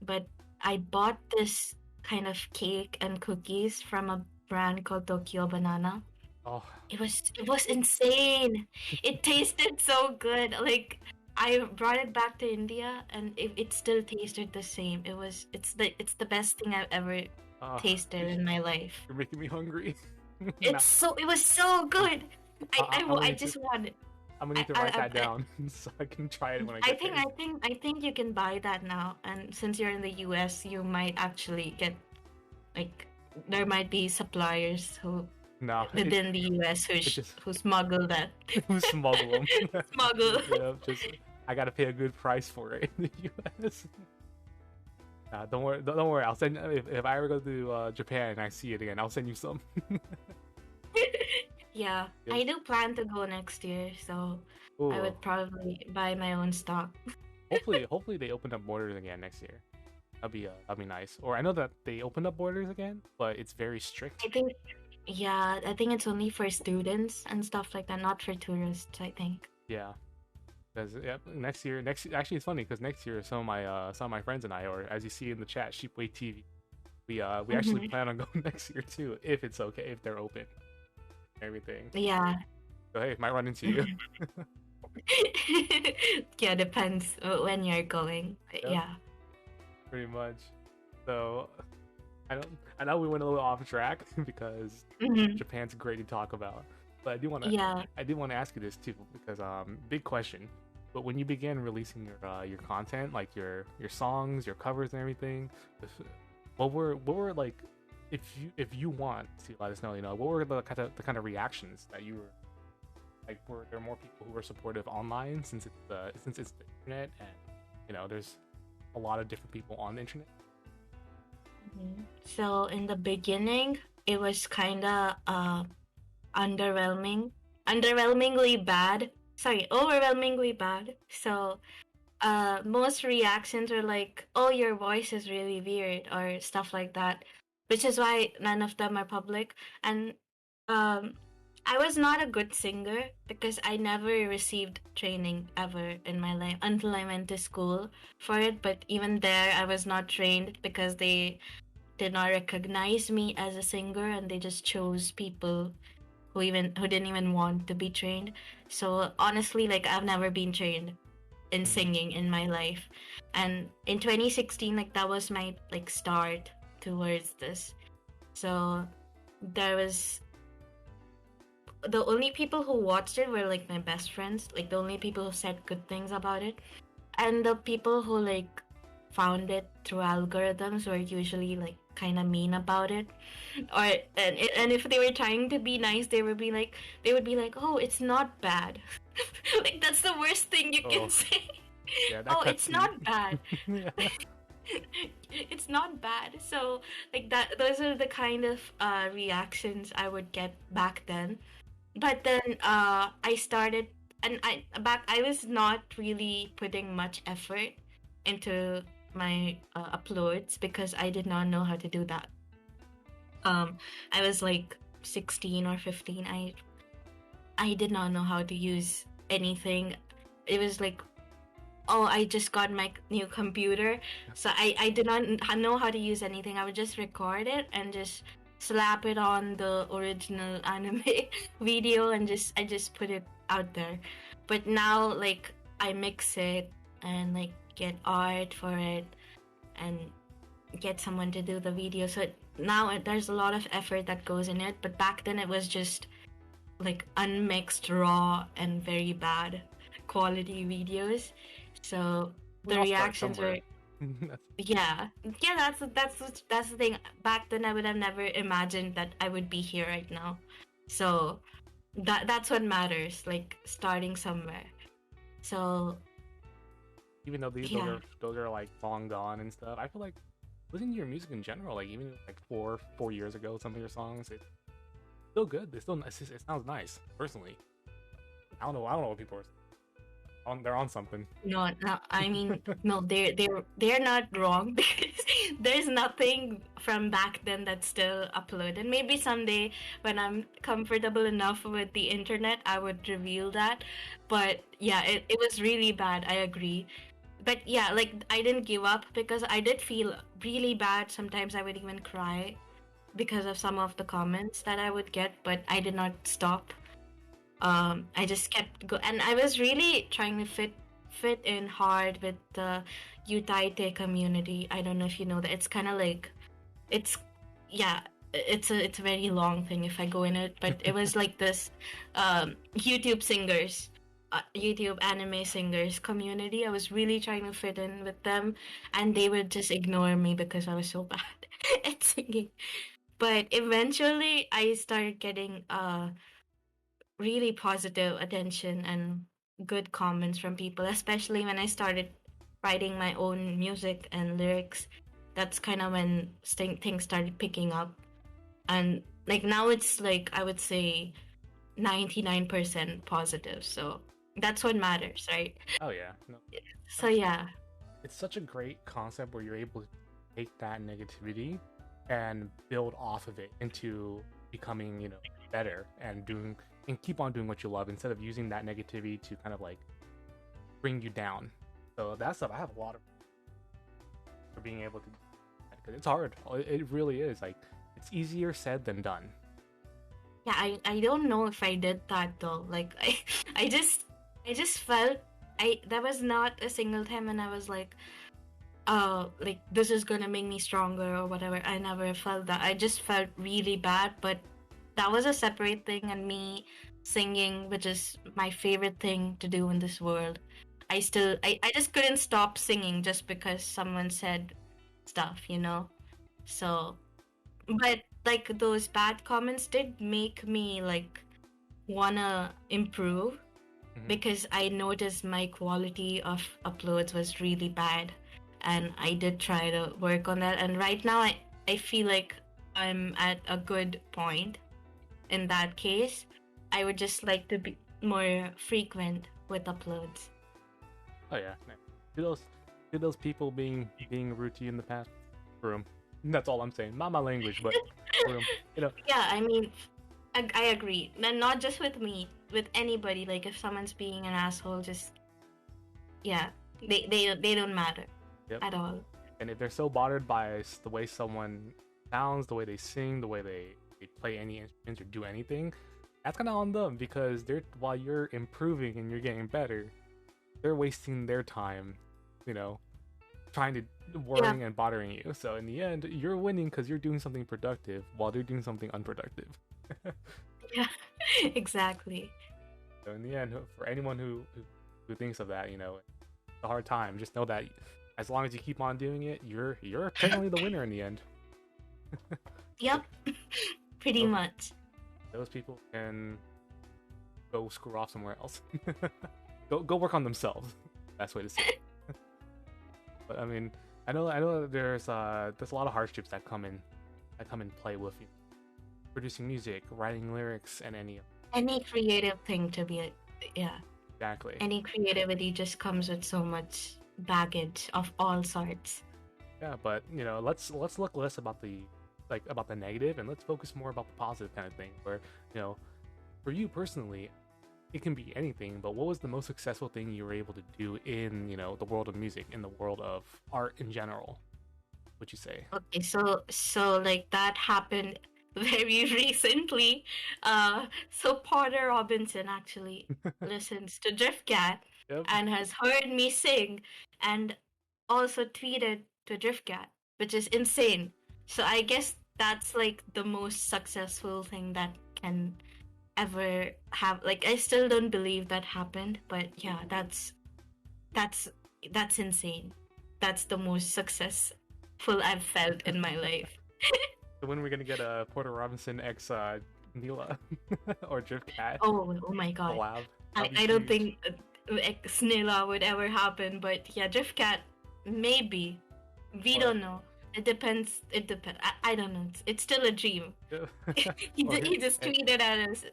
but I bought this kind of cake and cookies from a brand called Tokyo Banana. Oh, It was insane. It tasted so good. Like I brought it back to India and it still tasted the same. It's the best thing I've ever oh, tasted in my life. you're making me hungry. It was so good. I need to, just want it. I'm gonna need to write that down so I can try it when I get there. I think you can buy that now, and since you're in the US, you might actually get like there might be suppliers No, within the US who smuggle that. who smuggle them. Smuggle. Yeah, I gotta pay a good price for it in the US. Don't worry. Don't worry. I'll send if I ever go to Japan and I see it again. I'll send you some. Yeah, I do plan to go next year, so Ooh, I would probably buy my own stock. hopefully they open up borders again next year. That'd be nice. Or I know that they opened up borders again, but it's very strict. I think it's only for students and stuff like that, not for tourists, I think. Yeah, because actually it's funny because next year some of my friends and I, or as you see in the chat, Sheepway TV, we actually plan on going next year too, if it's okay, if they're open, everything. Yeah. So hey, might run into you. Yeah, depends when you're going. But Yep. yeah. Pretty much. So I know we went a little off track because Mm-hmm. Japan's great to talk about, but Yeah. I do want to ask you this too because big question. But when you began releasing your content, like your songs, your covers, and everything, what were like, if you want to let us know, what were the kind of reactions that you were like? Were there more people who were supportive online since it's the internet and there's a lot of different people on the internet? So in the beginning, it was kind of underwhelming, underwhelmingly bad. Sorry, overwhelmingly bad. So most reactions were like, "Oh, your voice is really weird" or stuff like that, which is why none of them are public. And um, I was not a good singer because I never received training ever in my life until I went to school for it. But even there, I was not trained because they did not recognize me as a singer, and they just chose people who didn't even want to be trained. So honestly, like I've never been trained in Mhm. singing in my life. And in 2016, like that was my like start towards this. So there was the only people who watched it were like my best friends, like the only people who said good things about it. And the people who like found it through algorithms were usually like kind of mean about it. Or and if they were trying to be nice, they would be like, "Oh, it's not bad." Like that's the worst thing you can Oh, say. yeah, that Oh, cuts it's deep. not bad. Yeah. It's not bad. So like that those are the kind of reactions I would get back then. But then I started, and I was not really putting much effort into my uploads because I did not know how to do that. um I was like 16 or 15. I did not know how to use anything. It was like, oh, I just got my new computer, so I did not know how to use anything. I would just record it and just slap it on the original anime video, and I just put it out there. But now like I mix it and like get art for it and get someone to do the video. So now there's a lot of effort that goes in it, but back then it was just like unmixed, raw, and very bad quality videos. So We the all start reactions somewhere. were, yeah, yeah. That's the thing. Back then, I would have never imagined that I would be here right now. So that's what matters. Like starting somewhere. So Even though yeah. those are like long gone and stuff, I feel like listening to your music in general, like even like 4 years ago, some of your songs, it's still good. It sounds nice. Personally, I don't know what people are on. They're on something. No, no, I mean, no, they're not wrong because there's nothing from back then that's still uploaded. Maybe someday when I'm comfortable enough with the internet, I would reveal that. But yeah, it was really bad. I agree. But yeah, like I didn't give up because I did feel really bad. Sometimes I would even cry because of some of the comments that I would get, but I did not stop. I just kept go, and I was really trying to fit in hard with the Utaite community. I don't know if you know that. It's kind of like it's yeah, it's a very long thing if I go in it, but it was like this YouTube singers. YouTube anime singers community. I was really trying to fit in with them, and they would just ignore me because I was so bad at singing. But eventually, I started getting really positive attention and good comments from people, especially when I started writing my own music and lyrics. That's kind of when things started picking up. And like now it's like, I would say 99% positive. So that's what matters, right? Oh yeah, no, So 100%. yeah. It's such a great concept where you're able to take that negativity and build off of it into becoming, better and doing and keep on doing what you love instead of using that negativity to kind of like bring you down. So that stuff I have a lot of for being able to because it's hard. It really is. Like it's easier said than done. Yeah, I don't know if I did that though. Like I just felt I there was not a single time when I was like, like this is gonna make me stronger or whatever. I never felt that. I just felt really bad, but that was a separate thing. And me singing, which is my favorite thing to do in this world, I just couldn't stop singing just because someone said stuff, you know. So, but like those bad comments did make me like wanna improve, Mhm. because I noticed my quality of uploads was really bad, and I did try to work on that. And right now, I feel like I'm at a good point in that case. I would just like to be more frequent with uploads. Oh yeah. No. To those people being rude to you in the past, room. That's all I'm saying. Not my language, but room. You know. Yeah, I mean, I agree. And not just with me, with anybody. Like if someone's being an asshole, just yeah, they don't matter Yep. at all. And if they're so bothered by the way someone sounds, the way they sing, the way they play any instruments or do anything, that's kind of on them, because they're while you're improving and you're getting better, they're wasting their time, you know, trying to worrying and bothering you. So in the end, you're winning because you're doing something productive while they're doing something unproductive. Yeah, exactly. So in the end, for anyone who thinks of that, you know, it's a hard time. Just know that as long as you keep on doing it, you're technically the winner in the end. Yep, pretty So much. those people can go screw off somewhere else. Go work on themselves. Best way to say it. But I mean, I know that there's a lot of hardships that come in play with you producing music, writing lyrics, and Any creative thing to be, yeah. exactly. Any creativity just comes with so much baggage of all sorts. Yeah, but you know, let's look less about the about the negative, and let's focus more about the positive kind of thing. Where, you know, for you personally, it can be anything. But what was the most successful thing you were able to do in, you know, the world of music, in the world of art in general? Would you say? Okay, so like that happened very recently. So Porter Robinson actually listens to Driftcat Yep. and has heard me sing, and also tweeted to Driftcat, which is insane. So I guess that's like the most successful thing that can ever have. Like I still don't believe that happened, but yeah, that's that's insane. That's the most successful I've felt in my life. So when are we gonna get a Porter Robinson x Nila or Drift Cat Oh my god. collab? I don't think Snilla would ever happen, but yeah, Driftcat, maybe. We don't know. It depends. It depends. I don't know. It's still a dream. He just tweeted at us.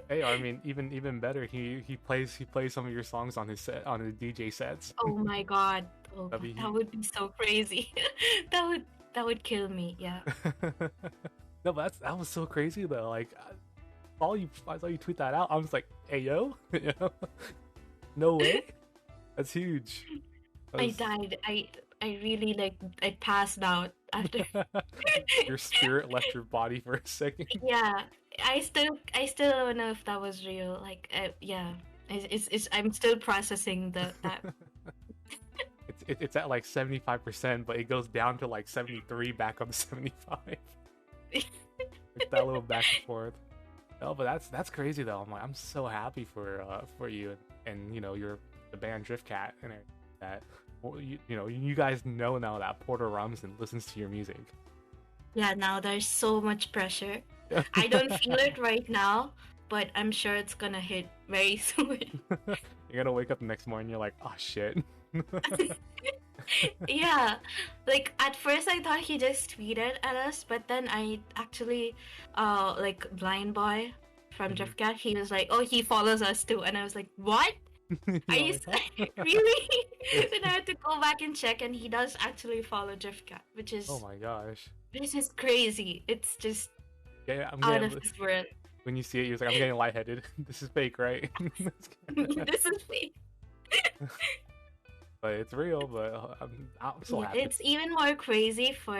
Hey, I mean, even better. He plays some of your songs on his DJ sets. Oh my god. Oh, That'd be that would be so crazy. that would kill me. Yeah. No, but that was so crazy though. Like, I saw you tweet that out. I was like, hey yo, you know? No way. That's huge. I died. I really like I passed out after. Your spirit left your body for a second. Yeah, I still don't know if that was real. Like, yeah, it's I'm still processing that. It's at like 75%, but it goes down to like 73, back up to 75. It's that little back and forth. No, but that's crazy though. I'm so happy for you and you know the band Driftcat and that. Well, you know, you guys know now that Porter Robinson listens to your music. Yeah, now there's so much pressure. I don't feel it right now, but I'm sure it's gonna hit very soon. You're gonna wake up the next morning, you're like, oh shit. Yeah, like at first I thought he just tweeted at us, but then I actually, like Blind Boy from Driftcat, he was like, oh, he follows us too, and I was like, what? Are you really? Then I had to go back and check, and he does actually follow Driftcat, which is Oh my gosh. this is crazy. It's just Yeah, I'm out getting of this world. when you see it, you're like, I'm getting lightheaded. This is fake, right? This is fake. But it's real. But I'm so happy. It's even more crazy for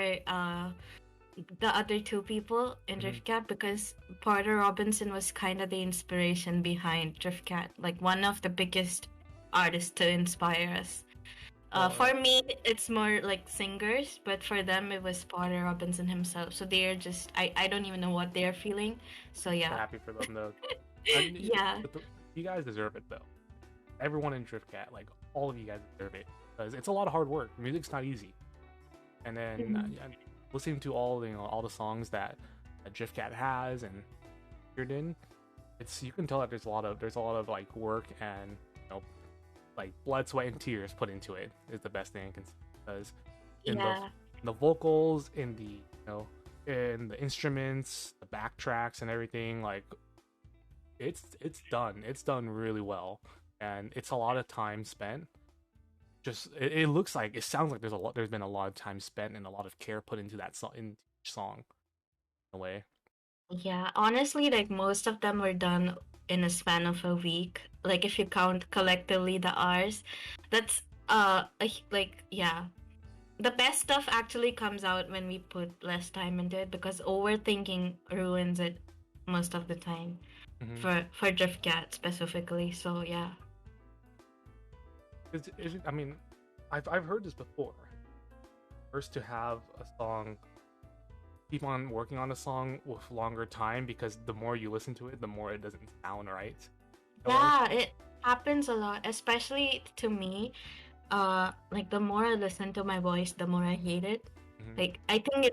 the other two people in Mhm. Driftcat, because Porter Robinson was kind of the inspiration behind Driftcat, like one of the biggest artists to inspire us. Well, For me, it's more like singers, but for them, it was Potter Robinson himself. So they're just, I don't even know what they're feeling. So we're yeah. happy for them though. And Yeah. you guys deserve it though. Everyone in Driftcat, like all of you guys deserve it because it's a lot of hard work. Music's not easy. And then Mhm. listening to all the songs that Driftcat has and appeared in, you can tell that there's a lot of like work and like blood, sweat, and tears put into it is the best thing I can say because in Yeah. the vocals, in in the instruments, the backtracks, and everything, like it's done really well, and it's a lot of time spent. Just it sounds like there's been a lot of time spent and a lot of care put into that song in each song in a way. Yeah. Honestly, like most of them were done in a span of a week. Like if you count collectively the hours, that's like yeah. The best stuff actually comes out when we put less time into it because overthinking ruins it most of the time. Mm-hmm. For Drift Cat specifically. So yeah. Is it? I mean, I've heard this before. First, to have a song, keep on working on a song with longer time because the more you listen to it, the more it doesn't sound right. Yeah, it happens a lot, especially to me. Like the more I listen to my voice, the more I hate it. Mm-hmm. Like I think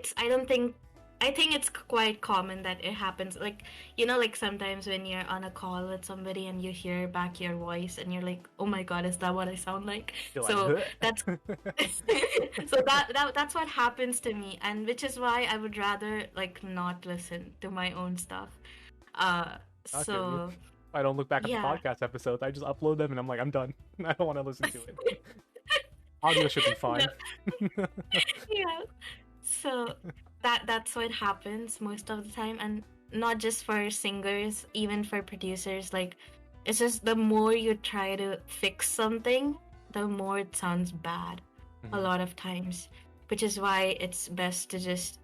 it's quite common that it happens. Like like sometimes when you're on a call with somebody and you hear back your voice and you're like, oh my god, is that what I sound like? You're So like, that's so that's what happens to me, and which is why I would rather like not listen to my own stuff. Uh, okay. so I don't look back at the yeah. podcast episodes. I just upload them and I'm like, I'm done. I don't want to listen to it. Audio should be fine. Yeah. So that's what happens most of the time, and not just for singers, even for producers. Like it's just the more you try to fix something, the more it sounds bad a Mm-hmm. lot of times, which is why it's best to just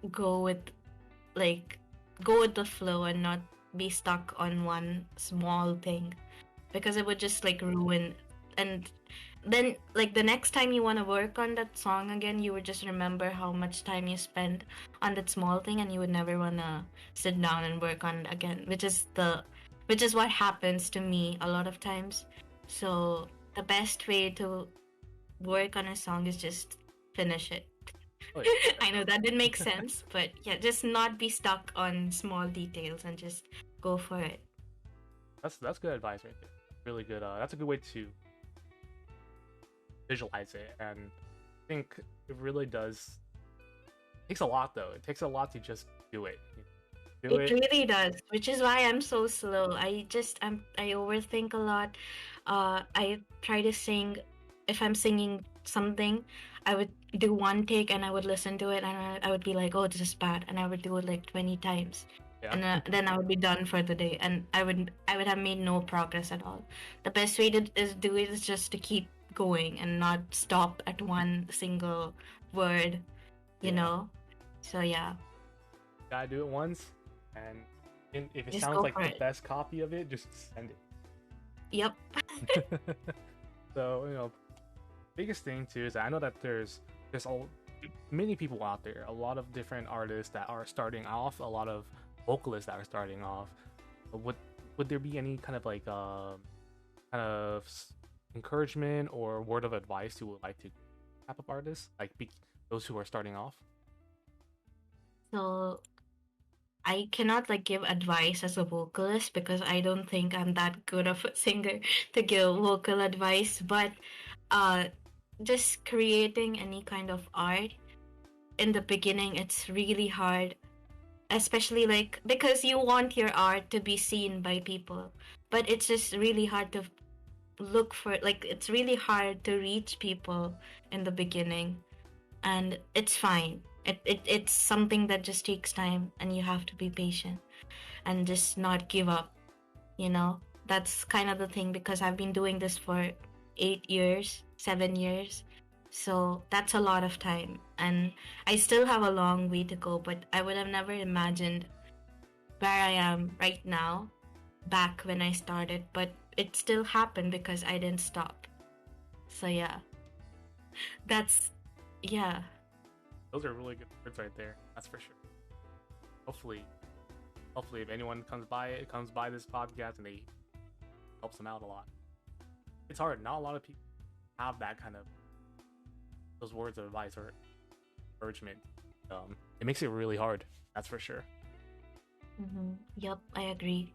like go with the flow and not be stuck on one small thing because it would just like ruin. And then like the next time you want to work on that song again, you would just remember how much time you spent on that small thing, and you would never want to sit down and work on it again, which is what happens to me a lot of times. So the best way to work on a song is just finish it. Oh, yeah. I know that didn't make sense, but yeah, just not be stuck on small details and just go for it. That's good advice right there. Really good. That's a good way to visualize it, and I think it really does. It takes a lot though. It takes a lot to just do it. It really does, which is why I'm so slow. I overthink a lot. I try to sing. If I'm singing something, I would do one take and I would listen to it and I would be like, oh, this is bad, and I would do it like 20 times, Yeah. and then I would be done for the day, and I would have made no progress at all. The best way to do it is just to keep going and not stop at one single word, you Yeah. know. So yeah, Gotta do it once, and if it just sounds go like for the it. best copy of it, just send Yep. it. So biggest thing too is that I know that there's many people out there, a lot of different artists that are starting off, a lot of vocalists that are starting off. Would there be any kind of like encouragement or word of advice you would like to type of artists, like those who are starting off? So I cannot like give advice as a vocalist because I don't think I'm that good of a singer to give vocal advice, but uh just creating any kind of art in the beginning, it's really hard, especially like because you want your art to be seen by people, but it's just really hard to look for, like it's really hard to reach people in the beginning, and it's fine. It's something that just takes time, and you have to be patient and just not give up, you know. That's kind of the thing because I've been doing this for 8 years, 7 years. So that's a lot of time. And I still have a long way to go, but I would have never imagined where I am right now back when I started. But it still happened because I didn't stop. So yeah. That's yeah. Those are really good words right there. That's for sure. Hopefully, if anyone comes by this podcast and they helps them out a lot. It's hard. Not a lot of people have that kind of those words of advice or encouragement. It makes it really hard. That's for sure. Yep, I agree.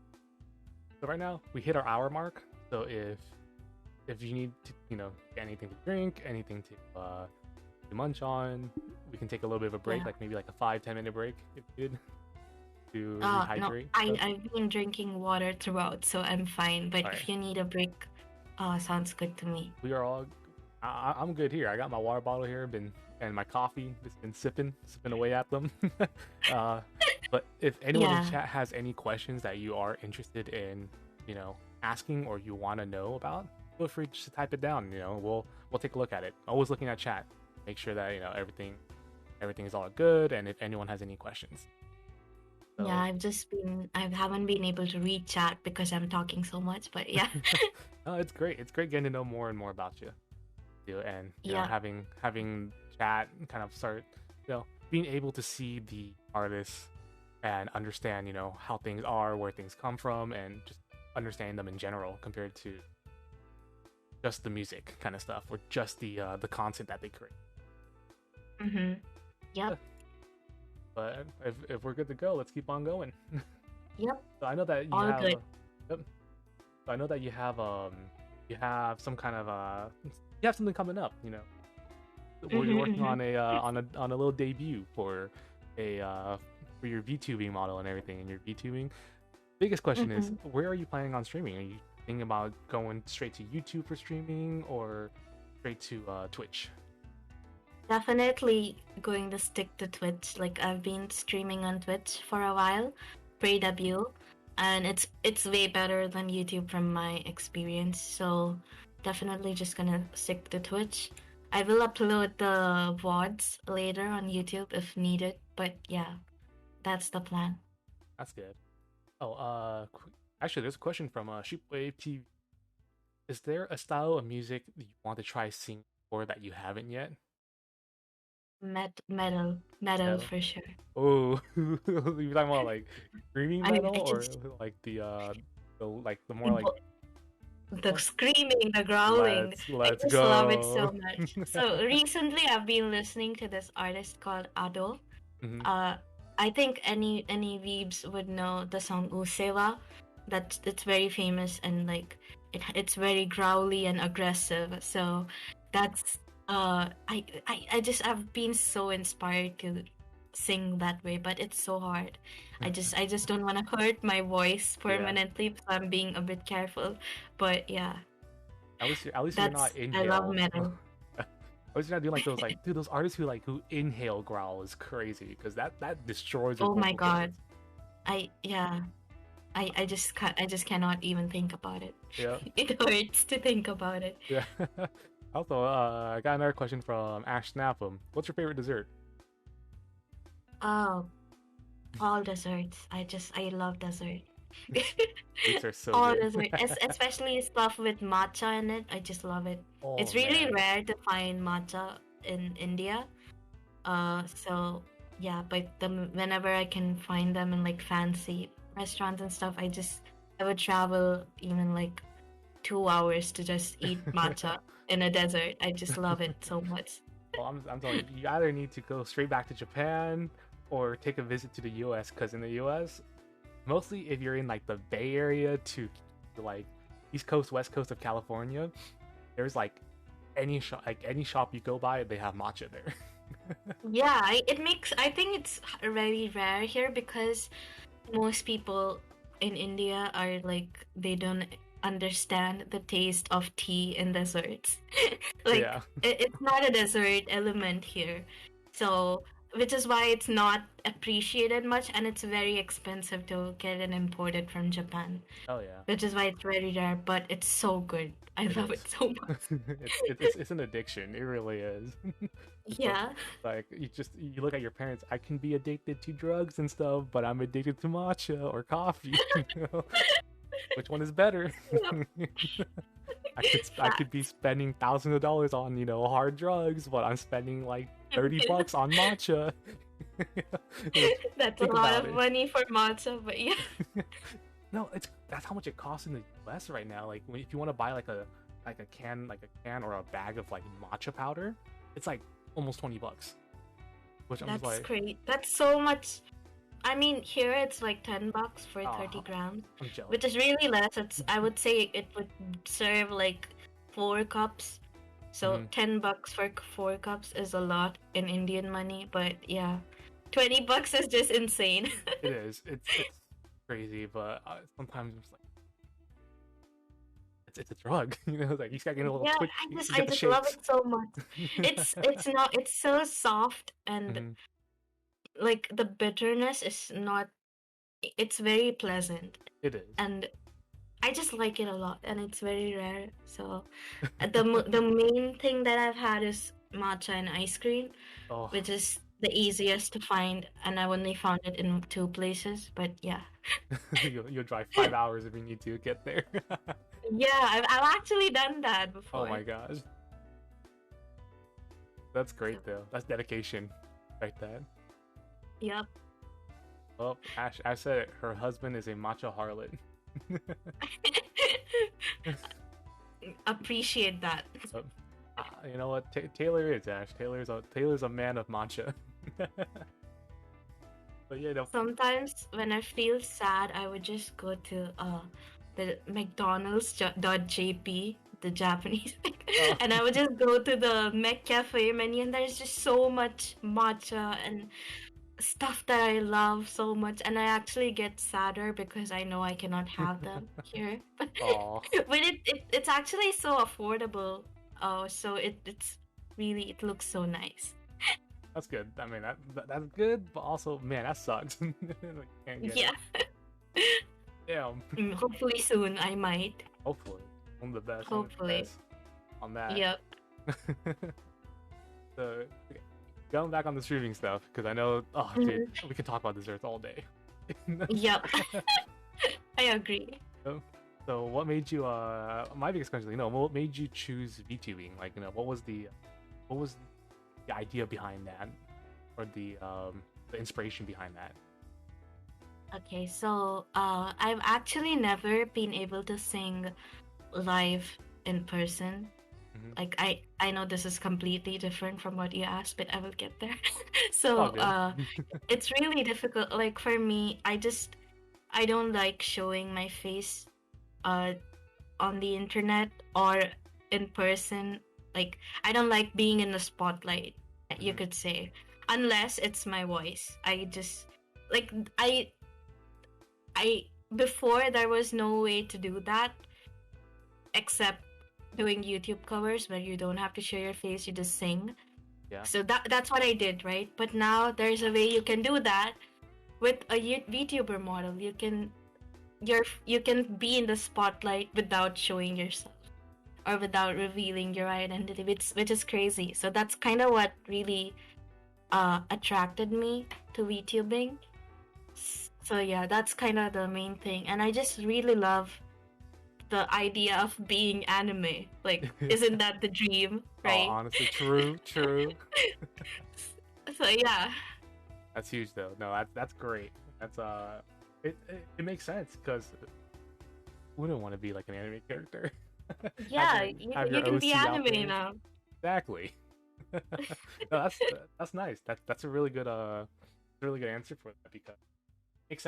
So right now we hit our hour mark. So if you need to, get anything to drink, anything to munch on, we can take a little bit of a break, Yeah. like maybe like a 5-10 minute break if good to No, rehydrate. I've been drinking water throughout, so I'm fine. But Alright. if you need a break, sounds good to me. We are all. I'm good here. I got my water bottle here, and my coffee. Just been sipping away at them. But if anyone in Yeah. chat has any questions that you are interested in, asking or you want to know about, feel free just to type it down. We'll take a look at it. Always looking at chat. Make sure that everything is all good, and if anyone has any questions. So, Yeah, I haven't been able to read chat because I'm talking so much, but yeah. no, it's great. It's great getting to know more and more about you. And Yeah. having chat and kind of start, being able to see the artists and understand, how things are, where things come from, and just understanding them in general compared to just the music kind of stuff or just the content that they create. Yep. But if we're good to go, let's keep on going. Yep. So I know that you All have. good. Yep. So I know that you have some kind of you have something coming up. Where you're working on a little debut for for your VTubing model and everything, and your VTubing. Biggest question is, where are you planning on streaming? Are you thinking about going straight to YouTube for streaming or straight to Twitch? Definitely going to stick to Twitch. Like I've been streaming on Twitch for a while, pre-debut, and it's way better than YouTube from my experience. So definitely just gonna stick to Twitch. I will upload the VODs later on YouTube if needed, but yeah, that's the plan. That's good. Oh, actually, there's a question from Sheepwave TV. Is there a style of music that you want to try singing or that you haven't yet? Metal Metal. for sure. Oh, you're talking about like screaming I metal or just- like the more like The screaming, the growling. let's I just go. love it so much. So recently I've been listening to this artist called Ado. Mhm. I think any weebs would know the song Usewa. It's very famous and like it's very growly and aggressive. So that's I've been so inspired to sing that way, but it's so hard. I just don't want to hurt my voice permanently, so I'm being a bit careful. But yeah, At least you're not I inhale. love metal. At least you're not doing like those dude, those artists who inhale growl is crazy because that destroys your Oh my vocal cords. god. I just cannot even think about it. Yeah. It hurts to think about it. Yeah. Also, I got another question from Ash Snapham. What's your favorite dessert? Oh, all desserts. I love dessert. These are so All good. dessert, especially stuff with matcha in it. I just love it. Oh, It's really man. rare to find matcha in India. So yeah, but whenever I can find them in like fancy restaurants and stuff, I would travel even like 2 hours to just eat matcha in a desert. I just love it so much. Well, I'm telling you, you either need to go straight back to Japan or take a visit to the U.S. Because in the U.S., mostly if you're in like the Bay Area to like East Coast, West Coast of California, there's like any shop you go by, they have matcha there. Yeah, I think it's very rare here because most people in India are like they don't understand the taste of tea in desserts. Like Yeah. it's not a dessert element here. So which is why it's not appreciated much and it's very expensive to get it imported from Japan. Oh yeah. Which is why it's very rare, but it's so good. I love is. it so much. it's an addiction. It really is. Yeah. Like you look at your parents. I can be addicted to drugs and stuff, but I'm addicted to matcha or coffee. Which one is better? I could be spending thousands of dollars on, hard drugs, but I'm spending like $30 on matcha. That's a Think lot about of it. money for matcha, but yeah. No, that's how much it costs in the US right now. Like if you want to buy like a can or a bag of like matcha powder, it's like almost $20. Which I'm just That's like, great. That's so much. I mean, here it's like $10 for oh, 30 grams, I'm jealous. which is really less. I would say it would serve like 4 cups. So $10 for 4 cups is a lot in Indian money, but yeah, $20 is just insane. It is. It's crazy, but sometimes it's like it's a drug. Like you start getting a little Yeah, twitch. I just love it so much. It's so soft and like the bitterness is not. It's very pleasant. It is. And I just like it a lot, and it's very rare. So the main thing that I've had is matcha and ice cream, which is the easiest to find, and I only found it in 2 places. But yeah, you'll drive 5 hours if you need to get there. Yeah, I've actually done that before. Oh my gosh, that's great though. That's dedication, right there. Yep. Oh, Ash said it. Her husband is a matcha harlot. Appreciate that. You know what? Taylor is Ash. Taylor's a man of matcha. But yeah, Sometimes when I feel sad, I would just go to the McDonald's.jp, the Japanese, and I would just go to the Mc Cafe menu, and there's just so much matcha and stuff that I love so much, and I actually get sadder because I know I cannot have them here. But it's actually so affordable. So it's really, it looks so nice. That's good. I mean that's good, but also man, that sucks. Can't get Yeah. Yeah. Hopefully soon I might. Hopefully, one of the best. Hopefully. On that. Yep. So, going back on the streaming stuff, because I know, dude, we can talk about desserts all day. Yep. I agree. So what made you? My biggest question is, what made you choose VTubing? Like, what was the idea behind that, or the inspiration behind that? Okay, so I've actually never been able to sing live in person. Like I know this is completely different from what you asked, but I will get there. So it's really difficult. Like for me, I don't like showing my face on the internet or in person. Like I don't like being in the spotlight, you could say, unless it's my voice. I just like I before there was no way to do that except doing YouTube covers where you don't have to show your face, you just sing. Yeah. So that's what I did, right? But now there's a way you can do that with a VTuber model. You can be in the spotlight without showing yourself or without revealing your identity, which is crazy. So that's kind of what really attracted me to VTubing. So yeah, that's kind of the main thing, and I just really love the idea of being anime. Like, isn't that the dream, right? Oh, honestly, true. So yeah, that's huge though. No, that's great. That's it makes sense because who wouldn't want to be like an anime character? Yeah, you can be anime now. Exactly. No, that's nice. That's a really good answer for that because it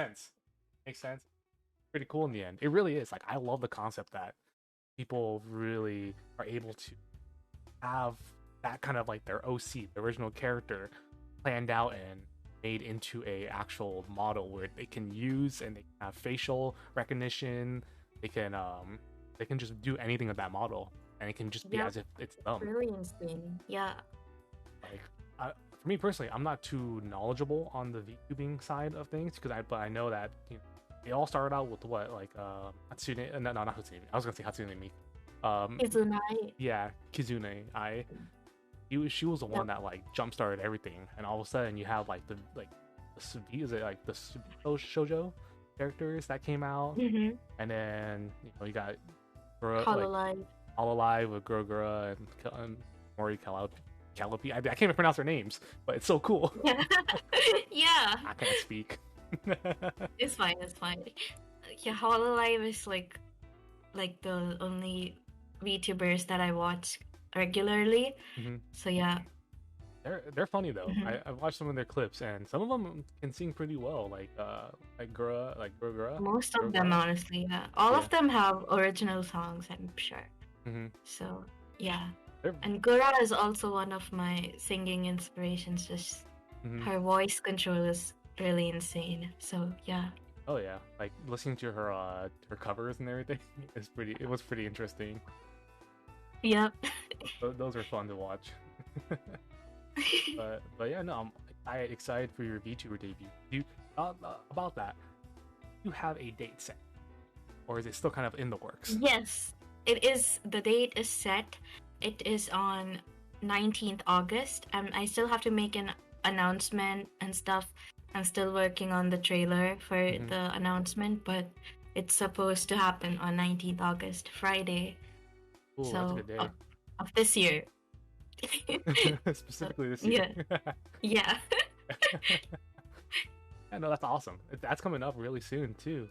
makes sense. Pretty cool in the end. It really is. Like I love the concept that people really are able to have that kind of like their OC, the original character, planned out and made into a actual model where they can use and they can have facial recognition. They can just do anything with that model, and it can just be as if it's them. Really insane. Yeah. Like for me personally, I'm not too knowledgeable on the VTubing side of things because I know that they all started out with what like Hatsune. No, not Hatsune. I was gonna say Hatsune Miku. Kizune. Yeah, Kizune. She was the one that like jump started everything, and all of a sudden you have like the shoujo characters that came out, and then you got Hololive. All Alive with Gurgura and Mori Calliope. I can't even pronounce their names, but it's so cool. Yeah. Yeah. I can't speak. It's fine, it's fine. Yeah, Hololive is like the only VTubers that I watch regularly. Hmm. So yeah. They're funny though. Mhm. I've watched some of their clips, and some of them can sing pretty well. Like Gurgura. Most of them, Gurgura. honestly, yeah. All Yeah. of them have original songs, I'm sure. Hmm. So yeah. They're. And Gura is also one of my singing inspirations. Just Mhm. her voice control is really insane. So yeah. Oh yeah, like listening to her covers and everything is pretty. It was pretty interesting. Yep. Those are fun to watch. But yeah, no, I excited for your VTuber debut. About that, you have a date set, or is it still kind of in the works? Yes, it is. The date is set. It is on 19th August, and I still have to make an announcement and stuff. I'm still working on the trailer for Mhm. the announcement, but it's supposed to happen on 19th August, Friday. Cool, that's a So good day. of this year. Specifically this year. Yeah. Yeah, no, that's awesome. That's coming up really soon too.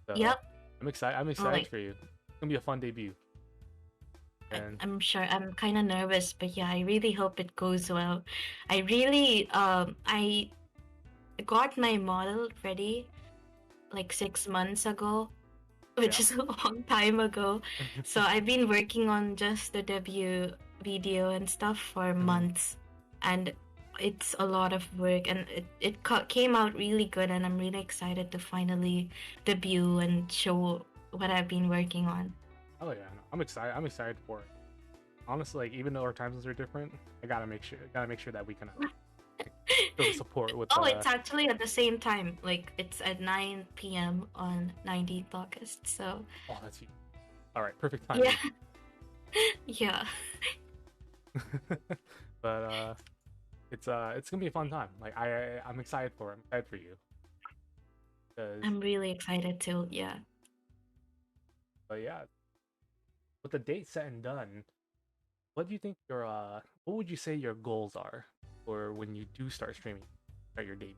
So Yep. I'm excited. I'm excited for you. It's gonna be a fun debut. And I'm sure I'm kind of nervous, but yeah, I really hope it goes well. I really I got my model ready like 6 months ago, which yeah. is a long time ago. So I've been working on just the debut video and stuff for months, and it's a lot of work, and it came out really good, and I'm really excited to finally debut and show what I've been working on. Oh yeah, no, I'm excited. I'm excited for it. Honestly, like even though our time zones are different, I gotta make sure that we can show the support with. Oh, it's actually at the same time. Like it's at 9 p.m. on 19th August. So. Oh, that's you. All right, perfect timing. Yeah. Yeah. But it's gonna be a fun time. Like I'm excited for it. I'm excited for you. I'm really excited too. Yeah. But yeah, with the date set and done, what do you think what would you say your goals are for when you do start streaming, start your date,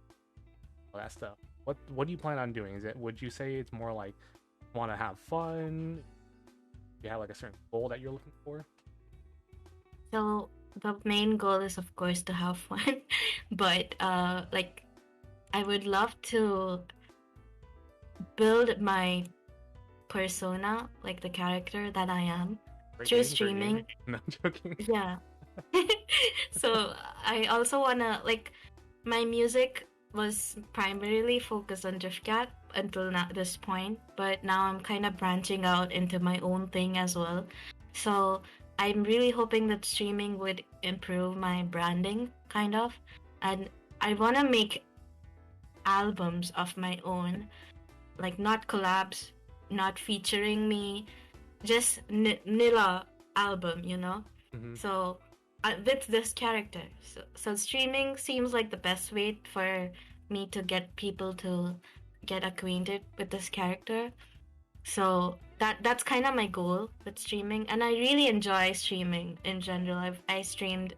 all that stuff? What do you plan on doing? Would you say it's more like want to have fun? Do you have like a certain goal that you're looking for? So the main goal is of course to have fun, but like I would love to build my persona, like the character that I am, through streaming. No, I'm joking. Yeah. So I also wanna like my music was primarily focused on Driftcat until this point, but now I'm kind of branching out into my own thing as well. So I'm really hoping that streaming would improve my branding, kind of, and I want to make albums of my own, like not collabs, not featuring me, just Nila album, you know. Mm-hmm. So with this character, so streaming seems like the best way for me to get people to get acquainted with this character. So that's kind of my goal with streaming, and I really enjoy streaming in general. I streamed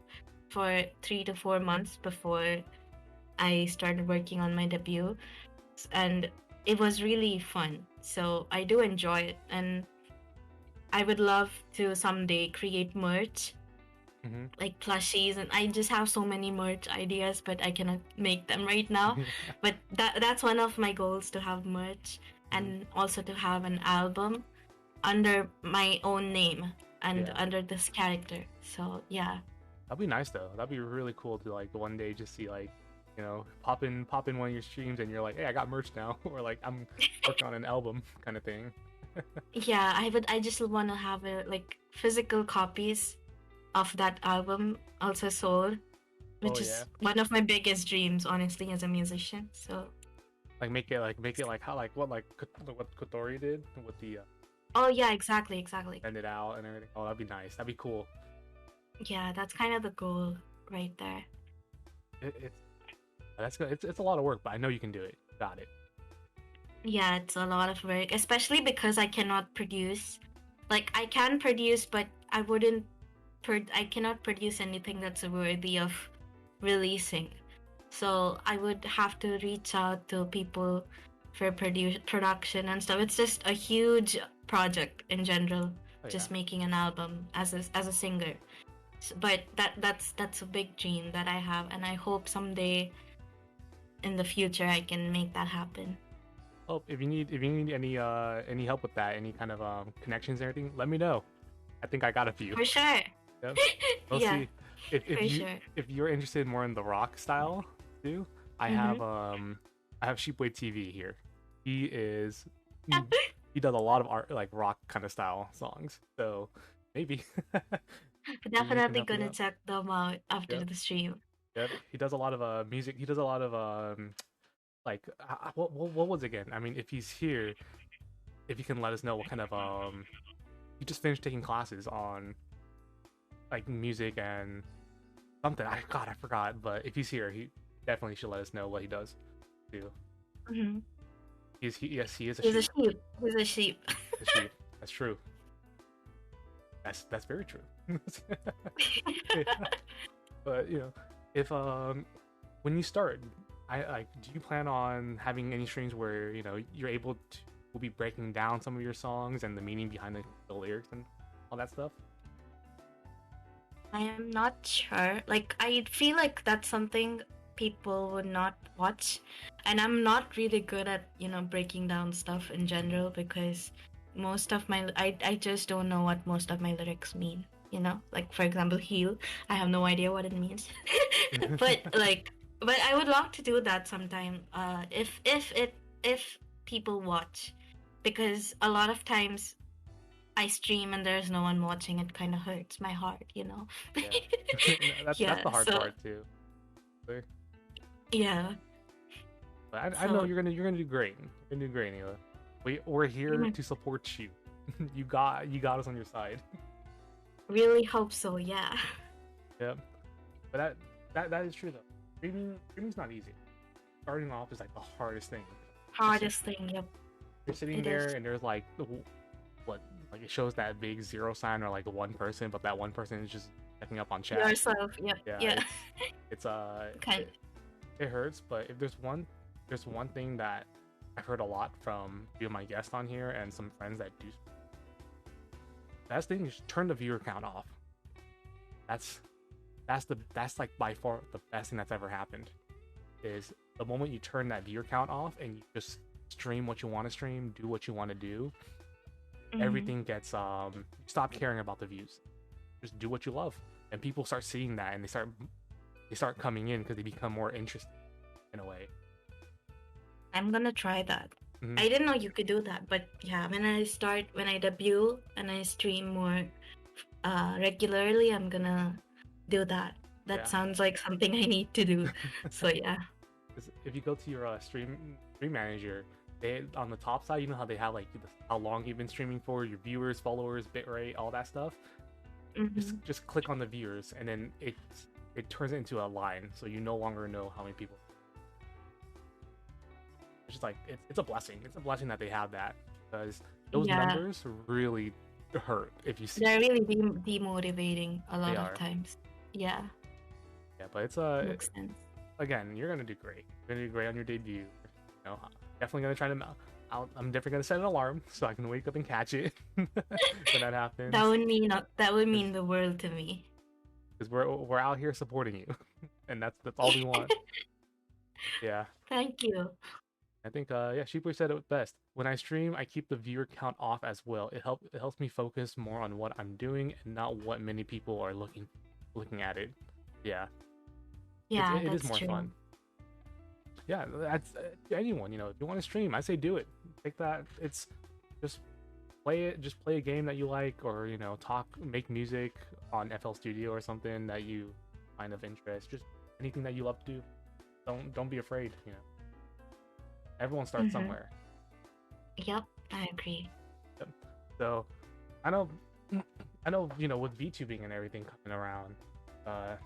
for 3 to 4 months before I started working on my debut, and it was really fun. So I do enjoy it, and I would love to someday create merch, like plushies, and I just have so many merch ideas, but I cannot make them right now. But that's one of my goals, to have merch and also to have an album under my own name and under this character. So yeah. That'd be nice though. That'd be really cool to like one day just see like, you know, pop in one of your streams and you're like, hey, I got merch now, or like I'm working on an album kind of thing. Yeah, I just want to have like physical copies of that album also sold, which is one of my biggest dreams, honestly, as a musician. So like make it like how what Kotori did with the oh yeah, exactly send it out and everything. Oh, that'd be nice. That'd be cool. Yeah, that's kind of the goal right there. That's good. It's a lot of work, but I know you can do it. You got it. Yeah, it's a lot of work, especially because I cannot produce Like I can produce, but I wouldn't. I cannot produce anything that's worthy of releasing. So I would have to reach out to people for production and stuff. It's just a huge project in general, Oh yeah. just making an album as a singer. But that's a big dream that I have, and I hope someday in the future I can make that happen. Oh, if you need any help with that, any kind of connections or anything, let me know. I think I got a few. For sure. Yep. We'll Yeah, see. for sure. If you're interested more in the rock style too, Mm-hmm. I have Sheepway TV here. He is he, he does a lot of art like rock kind of style songs. So maybe maybe he can Definitely help you gonna out. check them out after Yep. the stream. Yep. He does a lot of music. He does a lot of like what was it again? I mean, if he's here, if he can let us know what kind of he just finished taking classes on like music and something. I forgot. But if he's here, he definitely should let us know what he does too. Mm-hmm. Yes, he is a He's a sheep. sheep. He's a sheep. A sheep. That's true. That's very true. Yeah. But you know, if when you start, I like. Do you plan on having any streams where you know you're able to will be breaking down some of your songs and the meaning behind the lyrics and all that stuff? I am not sure. Like, I feel like that's something people would not watch. And I'm not really good at, breaking down stuff in general because I just don't know what most of my lyrics mean. Like, for example, heal. I have no idea what it means. But, but I would love to do that sometime. If people watch. Because a lot of times I stream and there's no one watching, it kind of hurts my heart. Yeah. No, that's Yeah, the hard so part too. But yeah. I know So you're gonna do great. You're gonna do great, Nila. We're here I to support you. You got us on your side. really hope so, yeah. Yep. But that is true though. Streaming's not easy. Starting off is like the hardest thing. Hardest thing, yep, You're sitting it there is. and there's like what like it shows that big zero sign or like one person, but that one person is just checking up on chat. Yourself, yep, Yeah, yeah. it's Kind it hurts, but if there's one thing that I've heard a lot from a few of my guests on here and some friends that do best thing is turn the viewer count off. That's that's like by far the best thing that's ever happened. Is the moment you turn that viewer count off and you just stream what you want to stream, do what you want to do, mhm. everything gets stop caring about the views. Just do what you love. And people start seeing that and they start coming in because they become more interested in a way. I'm gonna try that. Hmm. I didn't know you could do that, but yeah, when I debut and I stream more regularly, I'm gonna do that. That Yeah. sounds like something I need to do. So yeah. 'Cause if you go to your stream manager, they on the top side, you know how they have like how long you've been streaming for, your viewers, followers, bitrate, all that stuff. Hmm. Just click on the viewers, and then it turns it into a line, so you no longer know how many people. It's just like it's a blessing. It's a blessing that they have that because those Yeah, numbers really hurt if you see. they're really demotivating a They lot of are. times. Yeah, Yeah, but it's makes sense. again, you're gonna do great. You're gonna do great on your debut. You know, I'm definitely gonna try to. I'm definitely gonna set an alarm so I can wake up and catch it when that That happens. would mean that would Because mean the world to me. we're out here supporting you, and that's all we want. Yeah, Thank you. I think yeah, Sheepler said it best. When I stream, I keep the viewer count off as well. It helps me focus more on what I'm doing and not what many people are looking at it. Yeah, Yeah, it is that's more true. fun. Yeah, that's anyone. You know, if you want to stream, I say do it. Take that. It's just play it. Just play a game that you like, or you know, make music on FL Studio or something that you find of interest. Just anything that you love to do. Don't be afraid. You know, everyone starts Mm-hmm. somewhere. Yep, I agree. Yep. So I know, I know. You know, with VTubing and everything coming around, uh,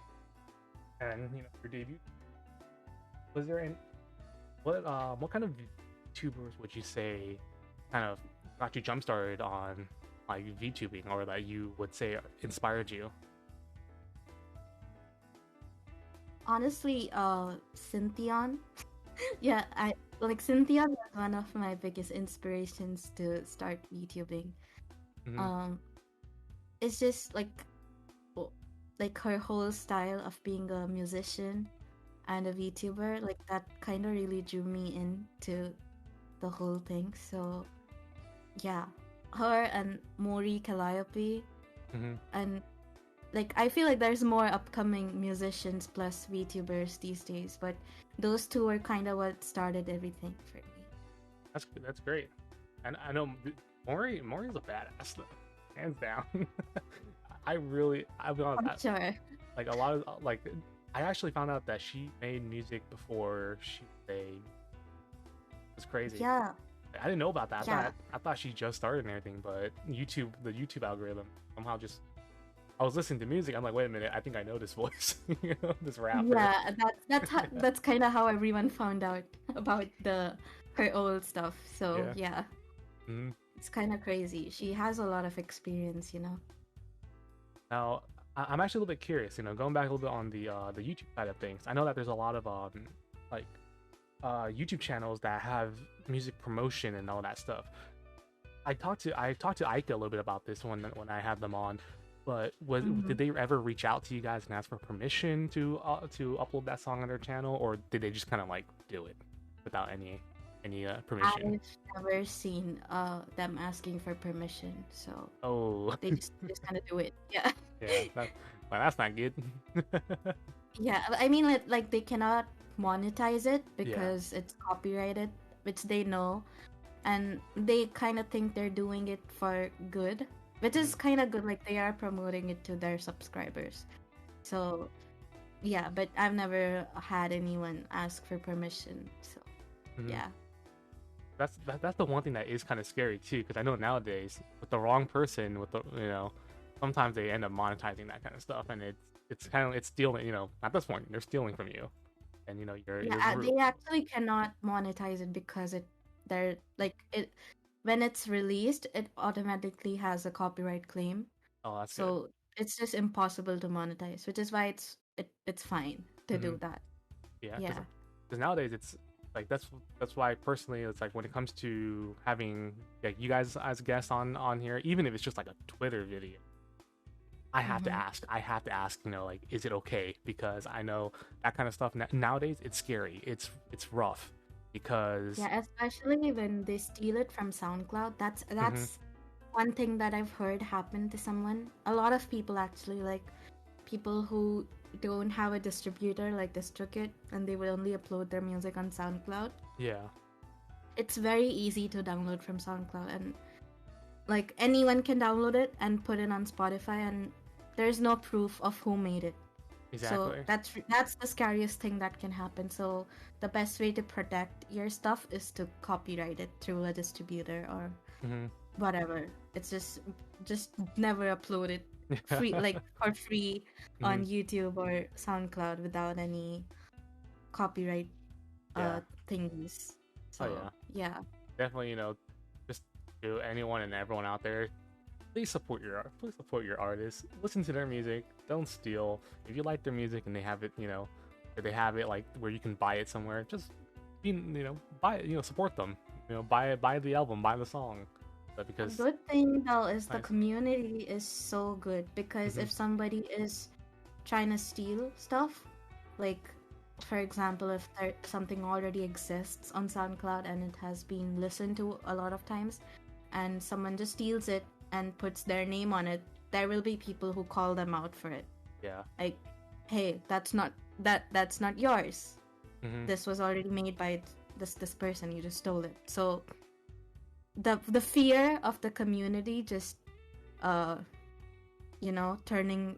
and you know, your debut. Was there any what kind of YouTubers would you say kind of got you jump started on like VTubing, or that you would say inspired you? Honestly, Cynthion. Yeah, I like Cynthia was one of my biggest inspirations to start YouTubing. Mm-hmm. Um, it's just w- like her whole style of being a musician and a VTuber, like that kind of really drew me into the whole thing. So yeah, her and Mori Calliope, Mm-hmm. and like I feel like there's more upcoming musicians plus VTubers these days, but those two are kind of what started everything for me. That's great. And I know Maury's a badass though, hands down. I'll be honest, I'm sure. like a lot of like I actually found out that she made music before she made. It's crazy. Yeah, I didn't know about that. yeah, I thought she just started and everything, but the YouTube algorithm somehow just. I was listening to music. I'm like, wait a minute. I think I know this voice. This rapper. yeah. That's kind of how everyone found out about the her old stuff. So Yeah. yeah, Mhm. it's kind of crazy. She has a lot of experience, you know. Now, I'm actually a little bit curious. Going back a little bit on the YouTube side of things. I know that there's a lot of like YouTube channels that have music promotion and all that stuff. I talked to Ike a little bit about this when I had them on. But did they ever reach out to you guys and ask for permission to upload that song on their channel, or did they just kind of like do it without any permission? I've never seen them asking for permission, so Oh, they just kind of do it. Yeah. yeah, well, that's not good. Yeah, I mean, like they cannot monetize it Yeah. because it's copyrighted, which they know, and they kind of think they're doing it for good, which is kind of good. Like they are promoting it to their subscribers. So, yeah, but I've never had anyone ask for permission. So, Mhm. yeah. That's the one thing that is kind of scary too, because I know nowadays with the wrong person, with the sometimes they end up monetizing that kind of stuff, and it's stealing. At this point they're stealing from you, and your Yeah, group. they actually cannot monetize it because they're like it when it's released, it automatically has a copyright claim. Oh, that's good. So it's just impossible to monetize, which is why it's fine to Hmm. do that. Yeah, Yeah. because nowadays it's like that's why personally it's like when it comes to having like you guys as guests on here, even if it's just like a Twitter video, I have to Hmm. ask. Like, is it okay? Because I know that kind of stuff nowadays it's scary. It's rough because. Yeah, especially when they steal it from SoundCloud. Mhm. That's one thing that I've heard happen to someone. A lot of people actually, like people who don't have a distributor like DistroKid and they will only upload their music on SoundCloud. Yeah. It's very easy to download from SoundCloud, and like anyone can download it and put it on Spotify, and there's no proof of who made it. So Exactly. that's the scariest thing that can happen. So the best way to protect your stuff is to copyright it through a distributor or Hmm. whatever. It's just never upload it free like for free on Hmm. YouTube or SoundCloud without any copyright Yeah. things. Oh So yeah. yeah. Definitely. Just to anyone and everyone out there, please support your art. Please support your artists. Listen to their music. Don't steal. If you like their music and they have it, if they have it like where you can buy it somewhere, just buy it. Support them. Buy the album, buy the song. A Because good thing though is the nice. community is so good, because Hmm. if somebody is trying to steal stuff, like for example, if something already exists on SoundCloud and it has been listened to a lot of times, and someone just steals it and puts their name on it, there will be people who call them out for it. Yeah. Like, hey, that's not yours. Hmm. This was already made by this person. You just stole it. So the fear of the community just uh turning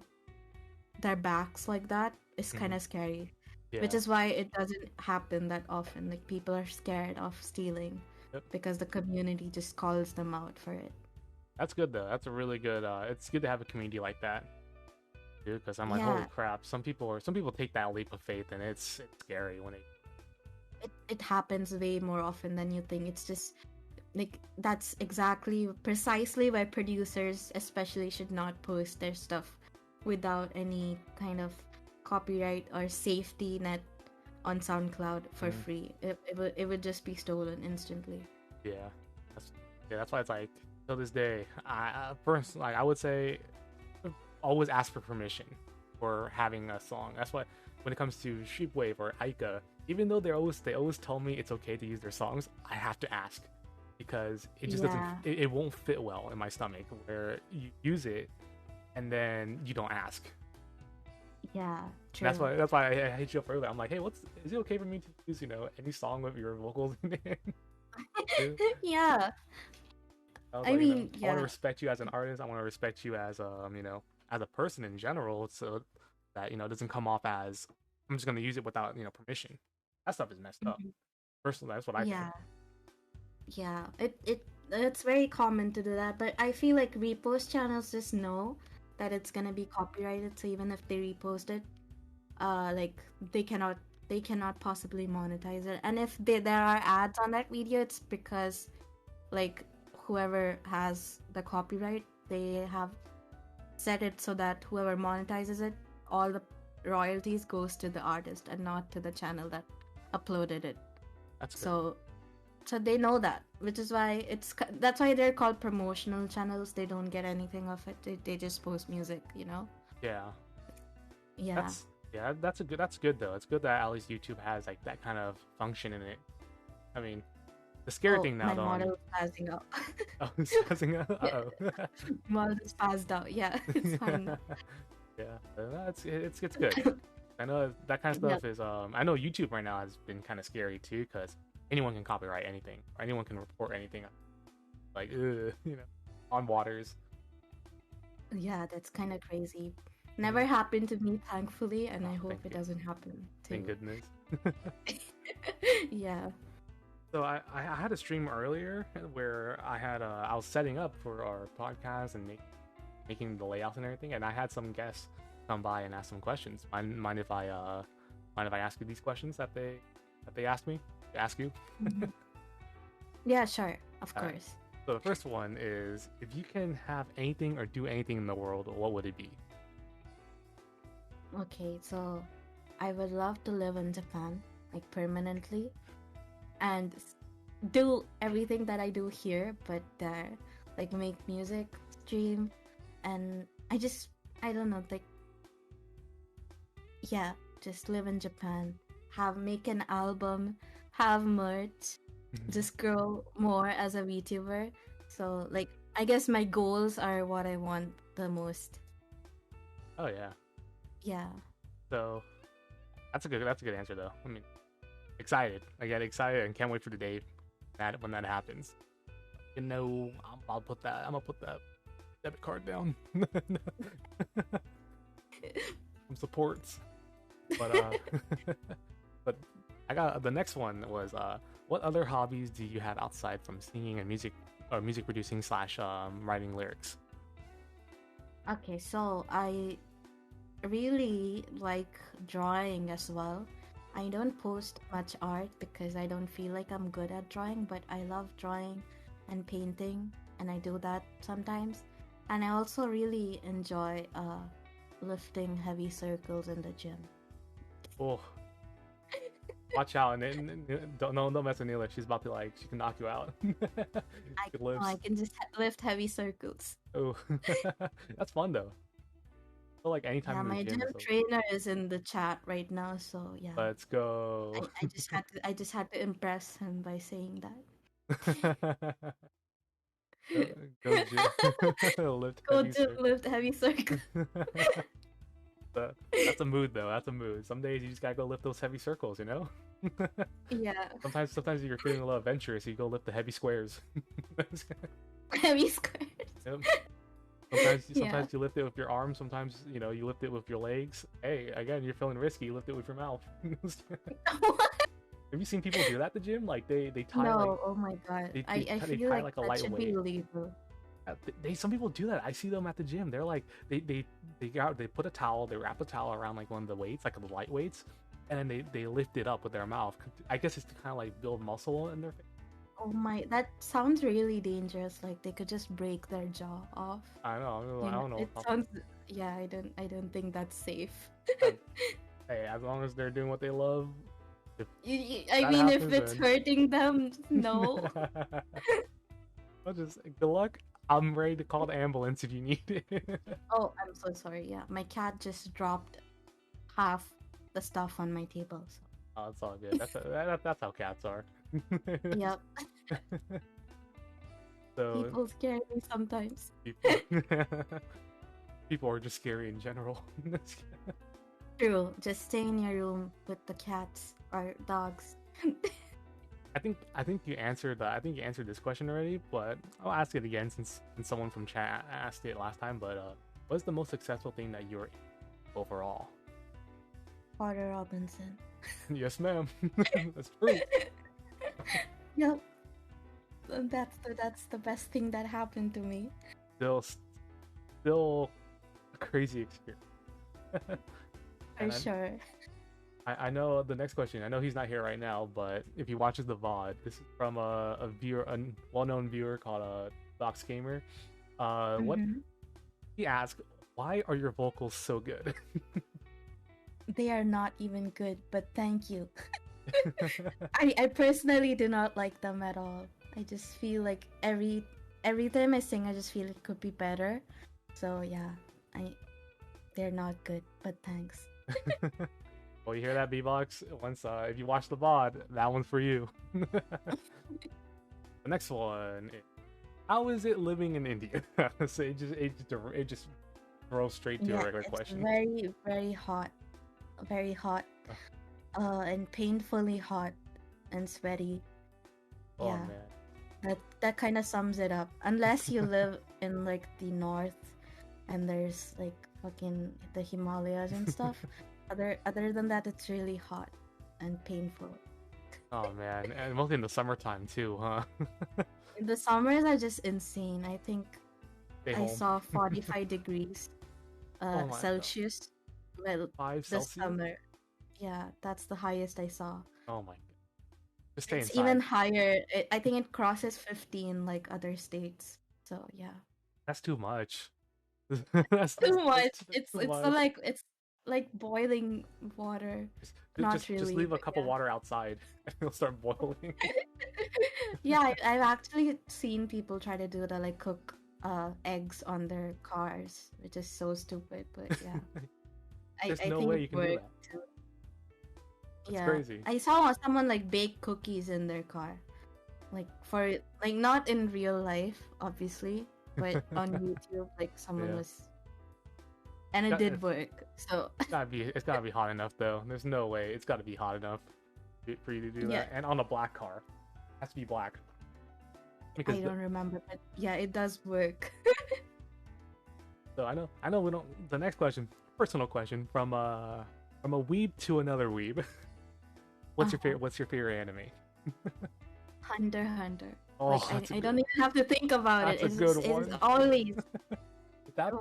their backs like that is kind Hmm. of scary, which Yeah. is why it doesn't happen that often. Like people are scared of stealing Yep. because the community just calls them out for it. That's good though. That's a really good. It's good to have a community like that, dude. Because I'm like, holy Yeah, crap. Some people take that leap of faith, and it's scary when it. it happens way more often than you think. It's just like that's exactly precisely why producers especially should not post their stuff without any kind of copyright or safety net on SoundCloud for Mm, free. It would just be stolen instantly. yeah, that's that's why it's like till this day. First, like I would say, always ask for permission for having a song. That's why when it comes to Sheepwave or Aika, even though they always tell me it's okay to use their songs, I have to ask because it just doesn't Yeah, it won't fit well in my stomach where you use it and then you don't ask. yeah, That's true. why that's why I hit you up earlier. I'm like, hey, is it okay for me to use any song with your vocals in it? Too? Yeah, I was I like, mean, I want to yeah, respect you as an artist. I want to respect you as as a person in general, so that it doesn't come off as I'm just gonna use it without permission. That stuff is messed up. mhm, Personally, that's what I think. yeah, yeah. It's very common to do that, but I feel like repost channels just know that it's gonna be copyrighted, so even if they repost it, like they cannot they cannot possibly monetize it. And if there are ads on that video, it's because like whoever has the copyright, they have set it so that whoever monetizes it, all the royalties goes to the artist and not to the channel that uploaded it. That's good. So they know that, which is why that's why they're called promotional channels. They don't get anything of it. They just post music. Yeah, Yeah. that's good though. It's good that at least YouTube has like that kind of function in it. I mean, the scary Oh, thing now my though, model is passing out. oh, it's passing out. Yeah, Uh oh. model is passed out. Yeah, it's fine now. Yeah, it's good. I know that kind of Yeah. stuff is I know YouTube right now has been kind of scary too because anyone can copyright anything or anyone can report anything like on waters. Yeah, that's kind of crazy. Mhm. Never happened to me, thankfully, and I Oh, hope thank it you, doesn't happen thank to. goodness. Yeah. So I had a stream earlier where I was setting up for our podcast and making the layouts and everything, and I had some guests come by and ask some questions. Mind if I ask you these questions that they asked me to ask you? Mhm. Yeah, sure. Of All right. course. So the first one is, if you can have anything or do anything in the world, what would it be? Okay, so I would love to live in Japan, like permanently, and do everything that I do here, but there, like make music, stream, and I don't know, like, yeah, just live in Japan, make an album, have merch, just grow more as a VTuber. So, like, I guess my goals are what I want the most. Oh yeah. Yeah. So that's a good answer though. I mean, excited. I get excited and can't wait for the day that when that happens. I'm gonna put that debit card down. Some supports. But but I got the next one was what other hobbies do you have outside from singing and music or music producing slash writing lyrics? Okay, so I really like drawing as well. I don't post much art because I don't feel like I'm good at drawing, but I love drawing and painting, and I do that sometimes. And I also really enjoy lifting heavy circles in the gym. Oh, watch out! And don't mess with Nila. She's about to she can knock you out. She I lives. can just lift heavy circles. Oh, that's fun though. I feel like anytime Yeah, in the my gym gym is so. trainer is in the chat right now, so yeah. Let's go. I just had to impress him by saying that. go, go gym. Lift Go heavy to circle. lift heavy circle. That's a mood though. That's a mood. Some days you just gotta go lift those heavy circles. Yeah, Sometimes you're feeling a little adventurous, you go lift the heavy squares. heavy squares. Yep. Sometimes Yeah. sometimes you lift it with your arms, sometimes you lift it with your legs. Hey, again, you're feeling risky, you lift it with your mouth. Have you seen people do that at the gym? Like they tie No, oh my God. I they feel tie like like a that light should be weight. illegal. They some people do that. I see them at the gym. They're like they put a towel, they wrap a towel around like one of the weights, like the light weights, and then they lift it up with their mouth. I guess it's to kind of like build muscle in their face. Oh my, that sounds really dangerous. Like they could just break their jaw off. I know. You I know, don't know. it sounds. Yeah, I don't think that's safe. I, hey, as long as they're doing what they love, if I that mean, if happens, it's then hurting them, no. I'll just good luck. I'm ready to call the ambulance if you need it. Oh, I'm so sorry. Yeah, my cat just dropped half the stuff on my table. So. Oh, it's all good. That's how cats are. Yep. So People scare me sometimes. people, people are just scary in general. True. Just stay in your room with the cats or dogs. I think you answered this question already, but I'll ask it again since someone from chat asked it last time. But what's the most successful thing that you're in overall? Porter Robinson. Yes, ma'am. That's true. Yep. And that's the best thing that happened to me. Still a crazy experience. For sure. I know the next question. I know he's not here right now, but if he watches the VOD, this is from a viewer, a well-known viewer called Docs Gamer. What he asked, why are your vocals so good? They are not even good, but thank you. I personally do not like them at all. I just feel like every time I sing, I just feel it could be better. So yeah, they're not good, but thanks. Well, you hear that, B-Box? Once if you watch the VOD, that one's for you. The next one, how is it living in India? So it just throws straight to a regular question. Very, very hot. Very hot. And painfully hot and sweaty. Oh, yeah. Man. That kind of sums it up. Unless you live in like the north and there's like fucking the Himalayas and stuff. Other than that, it's really hot and painful. Oh man, and mostly in the summertime too, huh? The summers are just insane. I think Stay I home. saw 45 degrees Celsius. Well, 5 this Celsius? summer. Yeah, that's the highest I saw. Oh my god. Just stay It's inside. even higher. I think it crosses 50 in like other states. So yeah. That's too much. That's too much. It's It's like boiling water. Just leave a cup of water outside and it'll start boiling. Yeah, I've actually seen people try to do that, like cook eggs on their cars, which is so stupid. But yeah, There's I no think way it you can do worked that. too. That's Yeah, crazy. I saw someone like bake cookies in their car, like for like not in real life, obviously, but on YouTube, like someone was, and it did work. So it's gotta be hot enough though. There's no way it's gotta be hot enough for you to do that. And on a black car, it has to be black. Because I don't remember, but yeah, it does work. So I know we don't. The next question, personal question from a weeb to another weeb. What's your favorite anime? Hunter x Hunter. Oh, like, I don't even have to think about it. It's a good one. It's always wait, what? That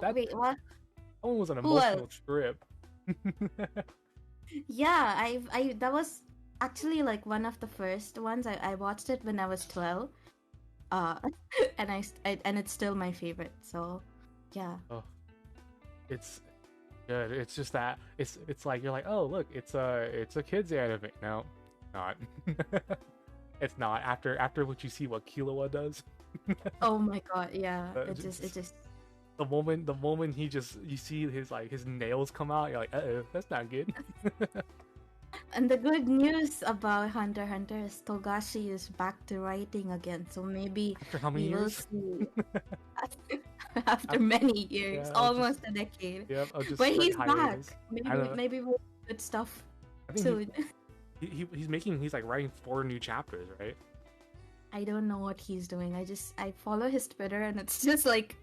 one was an emotional trip. Yeah, I that was actually like one of the first ones. I watched it when I was 12. And and it's still my favorite. So, yeah. Oh, it's good. It's just that it's like you're like, oh look, it's a kids anime. No, not. It's not. After what you see, what Killua does. Oh my god, yeah. It just. The moment you see his nails come out, you're like, that's not good. And the good news about Hunter x Hunter is Togashi is back to writing again. So maybe after how many years? Will see after many years, almost a decade. Yep, but he's hiatus. back. Maybe we'll do good stuff soon. He's like writing 4 new chapters, right? I don't know what he's doing. I follow his Twitter and it's just like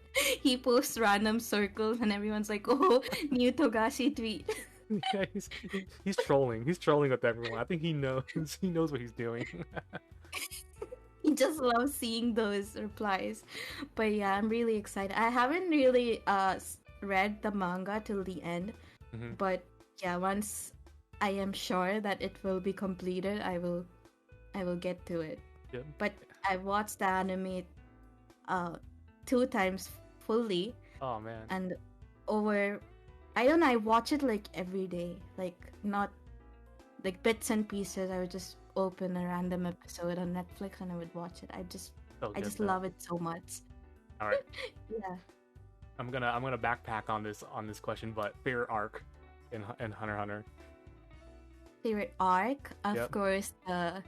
he posts random circles and everyone's like, oh, new Togashi tweet. Yeah, he's trolling. He's trolling with everyone. I think he knows what he's doing. He just loves seeing those replies. But yeah, I'm really excited. I haven't really read the manga till the end. Mm-hmm. But yeah, once I am sure that it will be completed, I will get to it. Yep. But I watched the anime uh 2 times fully, Oh man. and over I don't know, I watch it like every day, like not like bits and pieces. I would just open a random episode on Netflix and I would watch it. So I good just though. love it so much. All right. Yeah. I'm gonna backpack on this question, but favorite arc in Hunter x Hunter. Favorite arc, of Yep. course, the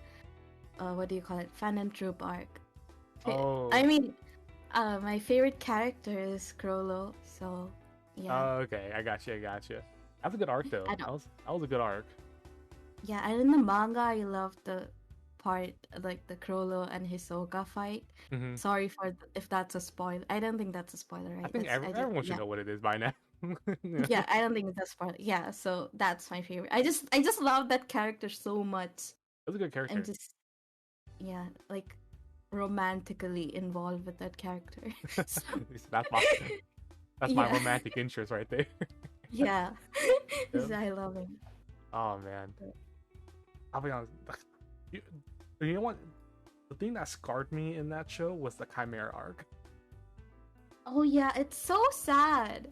what do you call it? Fan and Troop arc. Oh. I mean, my favorite character is Crollo, so yeah. Oh, okay. I got you. That's a good arc though. I don't. That was a good arc. Yeah, and in the manga, I love the part like the Crollo and Hisoka fight. Mm-hmm. Sorry for if that's a spoiler. I don't think that's a spoiler, right? I think everyone should know what it is by now. Yeah, I don't think it's a spoiler. Yeah, so that's my favorite. I just love that character so much. That's a good character. And just like romantically involved with that character. So, that's my romantic interest right there. Yeah. Yep. I love him. Oh man. I'll be honest. You know what? The thing that scarred me in that show was the Chimera arc. Oh yeah, it's so sad.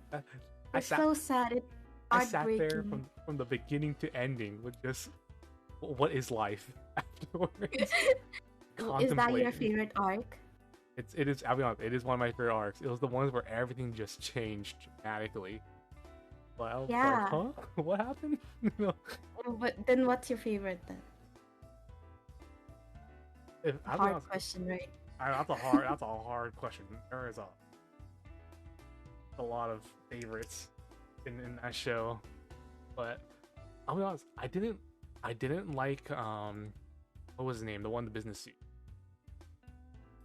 So sad. It's I sat heartbreaking. there from the beginning to ending with just what is life afterwards. Is that your favorite arc? It is. I'll be honest. It is one of my favorite arcs. It was the ones where everything just changed dramatically. Well, I was Yeah. like, huh? What happened? But then, what's your favorite then? Hard question, right? That's a hard question. There is a lot of favorites in that show, but I'll be honest. I didn't like what was his name? The one in the business suit.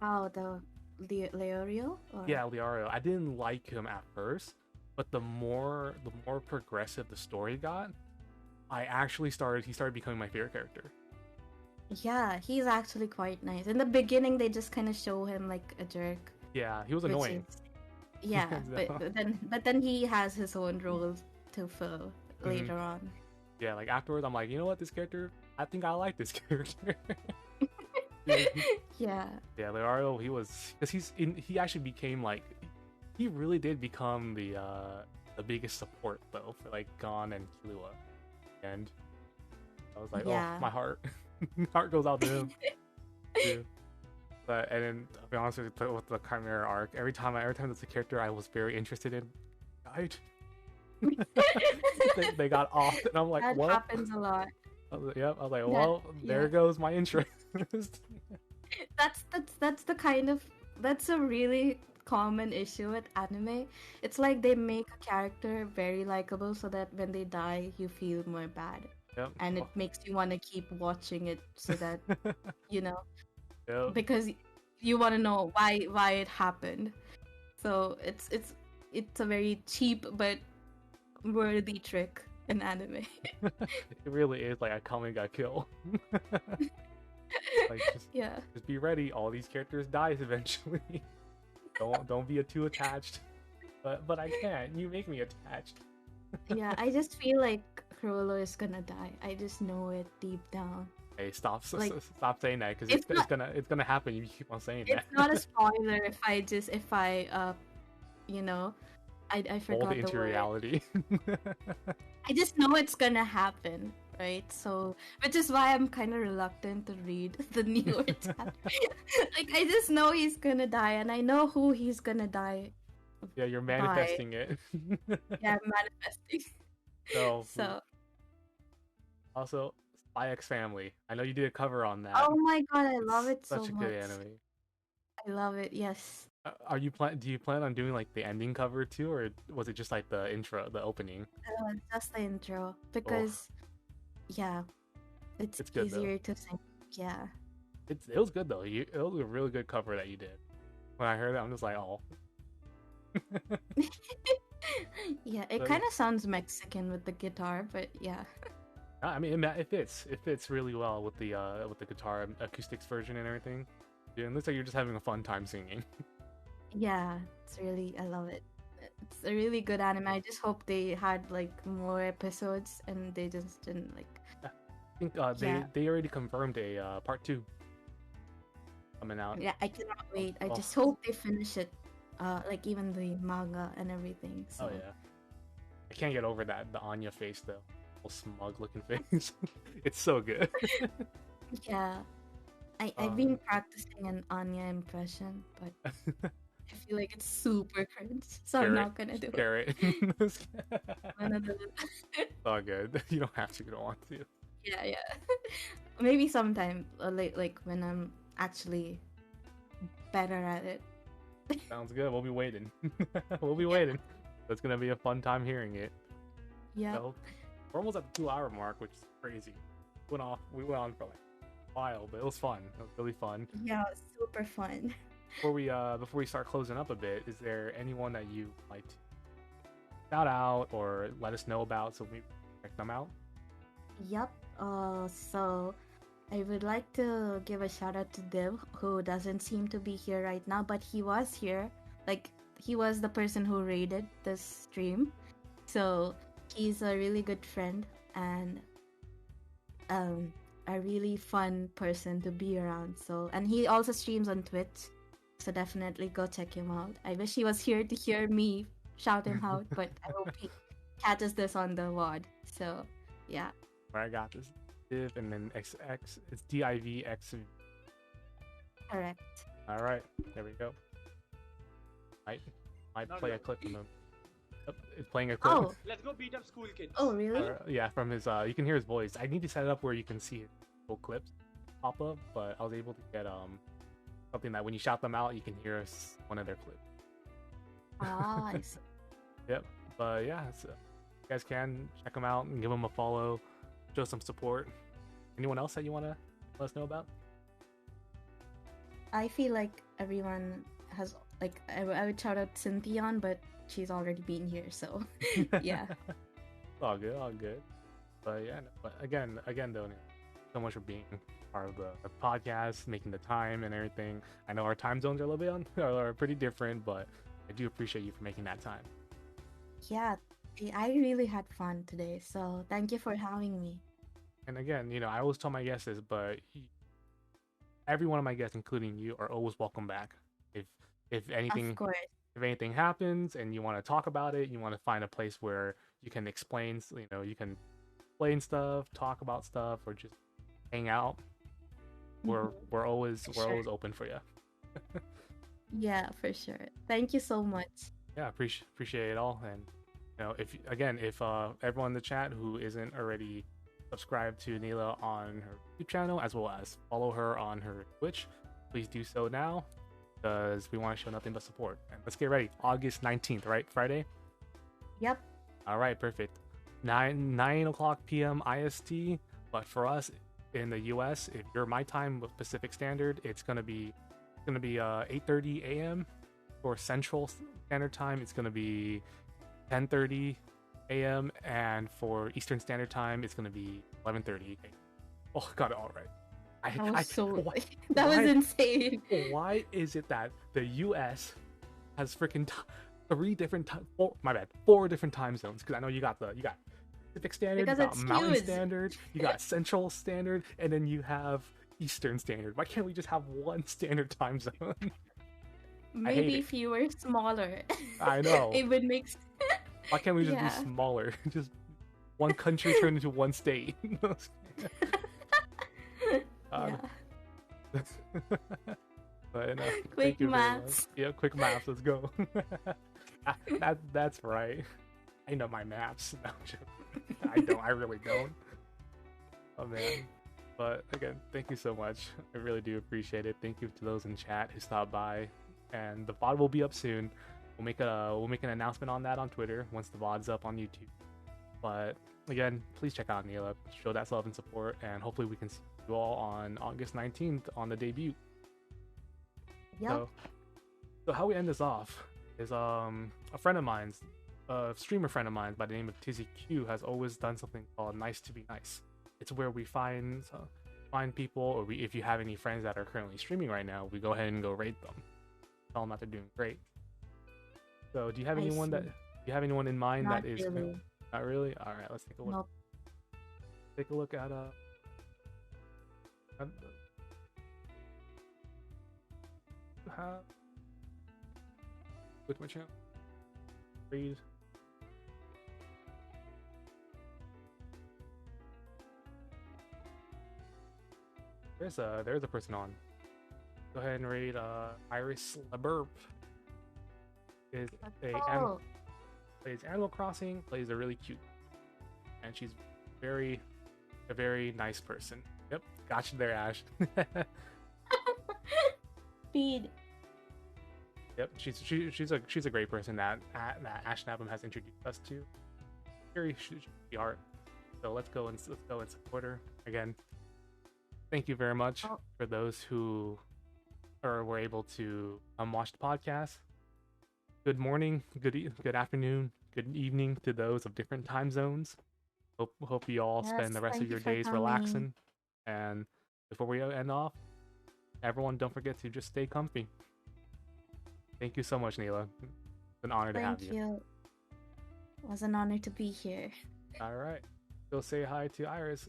Oh, the Leorio? Yeah, Liario. I didn't like him at first, but the more progressive the story got, he started becoming my favorite character. Yeah, he's actually quite nice. In the beginning, they just kind of show him like a jerk. Yeah, he was annoying. Yeah, but then he has his own roles to fill later on. Yeah, like afterwards, I'm like, you know what, this character, I think I like this character. Yeah. Yeah, Leorio, he actually became like, he really did become the biggest support though for like Gon and Killua, and I was like, oh, my heart goes out to him. Yeah. But and then I'll be honest with the Chimera arc, every time there's a character I was very interested in died. they got off, and I'm like, that what? happens a lot. I was like, well, there goes my interest. That's a really common issue with anime. It's like they make a character very likable so that when they die, you feel more bad. Yep. And it makes you want to keep watching it so that Yep. because you want to know why it happened. So it's a very cheap but worthy trick in anime. It really is like I come and got killed. Like just be ready. All these characters dies eventually. don't be too attached. But I can't. You make me attached. Yeah, I just feel like Crollo is gonna die. I just know it deep down. Hey, stop saying that because it's gonna happen. You keep on saying that. It's not a spoiler if I I forgot Hold it into reality. I just know it's gonna happen, right? So, which is why I'm kind of reluctant to read the newer chapter. Like, I just know he's gonna die, and I know who he's gonna die. Yeah, you're manifesting it. Yeah, I'm manifesting. So. Also, Spy X Family. I know you did a cover on that. Oh my god, I love it so much. Such a good anime. I love it. Yes. Do you plan on doing like the ending cover too, or was it just like the intro, the opening? Just the intro because, it's good, easier to sing. Yeah. It was good though. It was a really good cover that you did. When I heard it, I'm just like, oh. Yeah, it kind of sounds Mexican with the guitar, but yeah. I mean, it fits really well with the guitar acoustics version and everything. Yeah, it looks like you're just having a fun time singing. Yeah, I love it. It's a really good anime. I just hope they had like more episodes and they just didn't like. I think they already confirmed a part 2. coming out. Yeah, I cannot wait. I Oh, just hope they finish it. Like even the manga and everything. oh So yeah. I can't get over the Anya face though. Little smug looking face. It's so good. yeah, I've been practicing an Anya impression, but I feel like it's super cringe, so I'm not gonna do share it. Gonna do it. All good. You don't have to. You don't want to. Yeah. Maybe sometime, like when I'm actually better at it. Sounds good. We'll be waiting. We'll be waiting. It's gonna be a fun time hearing it. Yeah. So, we're almost at the 2-hour mark, which is crazy. We went on for like a while, but it was fun. It was really fun. Yeah, it was super fun. Before we start closing up a bit, is there anyone that you like to shout out or let us know about so we check them out? Yep. So I would like to give a shout out to Div, who doesn't seem to be here right now, but he was here. Like, he was the person who raided this stream. So he's a really good friend and a really fun person to be around. So, and he also streams on Twitch. So definitely go check him out. I wish he was here to hear me shout him out, but I hope he catches this on the VOD. So yeah. I got this. Div and then XX. It's DIVX. Correct. All right, there we go. Might play a clip from him. Yep, it's playing a clip. Oh, Let's go beat up school kids. oh really? Yeah, from his. You can hear his voice. I need to set it up where you can see his full clips pop up, but I was able to get something that when you shout them out, you can hear one of their clips. Ah, I see. Yep. But yeah, so you guys can check them out and give them a follow, show some support. Anyone else that you want to let us know about? I feel like everyone has like I would shout out Cynthion, but she's already been here, so yeah. All good. But yeah, but again though, so much for being part of the podcast, making the time and everything. I know our time zones are a little bit are pretty different, but I do appreciate you for making that time. Yeah, I really had fun today, so thank you for having me. And again, I always tell my guests this, but every one of my guests, including you, are always welcome back. If anything, Of course. if anything happens and you want to talk about it, you want to find a place where you can explain, you can explain stuff, talk about stuff, or just hang out. We're always open for you. Yeah, for sure. Thank you so much. Yeah, appreciate it all. And if everyone in the chat who isn't already subscribed to Nila on her YouTube channel as well as follow her on her Twitch, please do so now because we want to show nothing but support. And let's get ready. August 19th, right? Friday? Yep. All right, perfect. 9 o'clock p.m. IST, but for us in the US, if you're my time with Pacific Standard, it's gonna be 8:30 a.m. For Central Standard Time, it's gonna be 10:30 a.m. and for Eastern Standard Time, it's gonna be 11:30. Oh, got it all right. That was insane. Why is it that the U.S. has freaking four different time zones? Because I know you got Pacific Standard, Because you got it's Mountain huge. Standard, you got Central Standard, and then you have Eastern Standard. Why can't we just have one standard time zone? Maybe if you were smaller. I know. It would make Why can't we just be smaller? Just one country turned into one state. Yeah. But Quick maths. Yeah, quick maths. Let's go. That's right. I know my maths. No, I don't. I really don't. Oh man. But again, thank you so much. I really do appreciate it. Thank you to those in chat who stopped by. And the VOD will be up soon. We'll make an announcement on that on Twitter once the VOD's up on YouTube. But again, please check out Nila. Show that love and support, and hopefully we can see you all on August 19th on the debut. Yep. So how we end this off is a friend of mine's, a streamer friend of mine by the name of Tizzy Q has always done something called Nice to Be Nice. It's where we find people, or if you have any friends that are currently streaming right now, we go ahead and go rate them. Tell them that they're doing great. So do you have anyone in mind Not that is really. Not really? All right, let's take a look. Nope. Take a look at have with my channel. Read. There's a person on. Go ahead and read Iris LeBurp. Is Oh, plays Animal Crossing, plays a really cute, and she's a very nice person. Yep, got you there, Ash. speed. Yep, she's a great person that Ash Nabum has introduced us to. Very the art. So let's go and support her again. Thank you very much Oh, for those who were able to watch the podcast. Good morning, good afternoon, good evening to those of different time zones. Hope you all yes, spend the rest of thank you your for days coming. relaxing. And before we end off, everyone don't forget to just stay comfy. Thank you so much, Nila. It's an honor to have Thank you. you. It was an honor to be here. All right. Go say hi to Iris.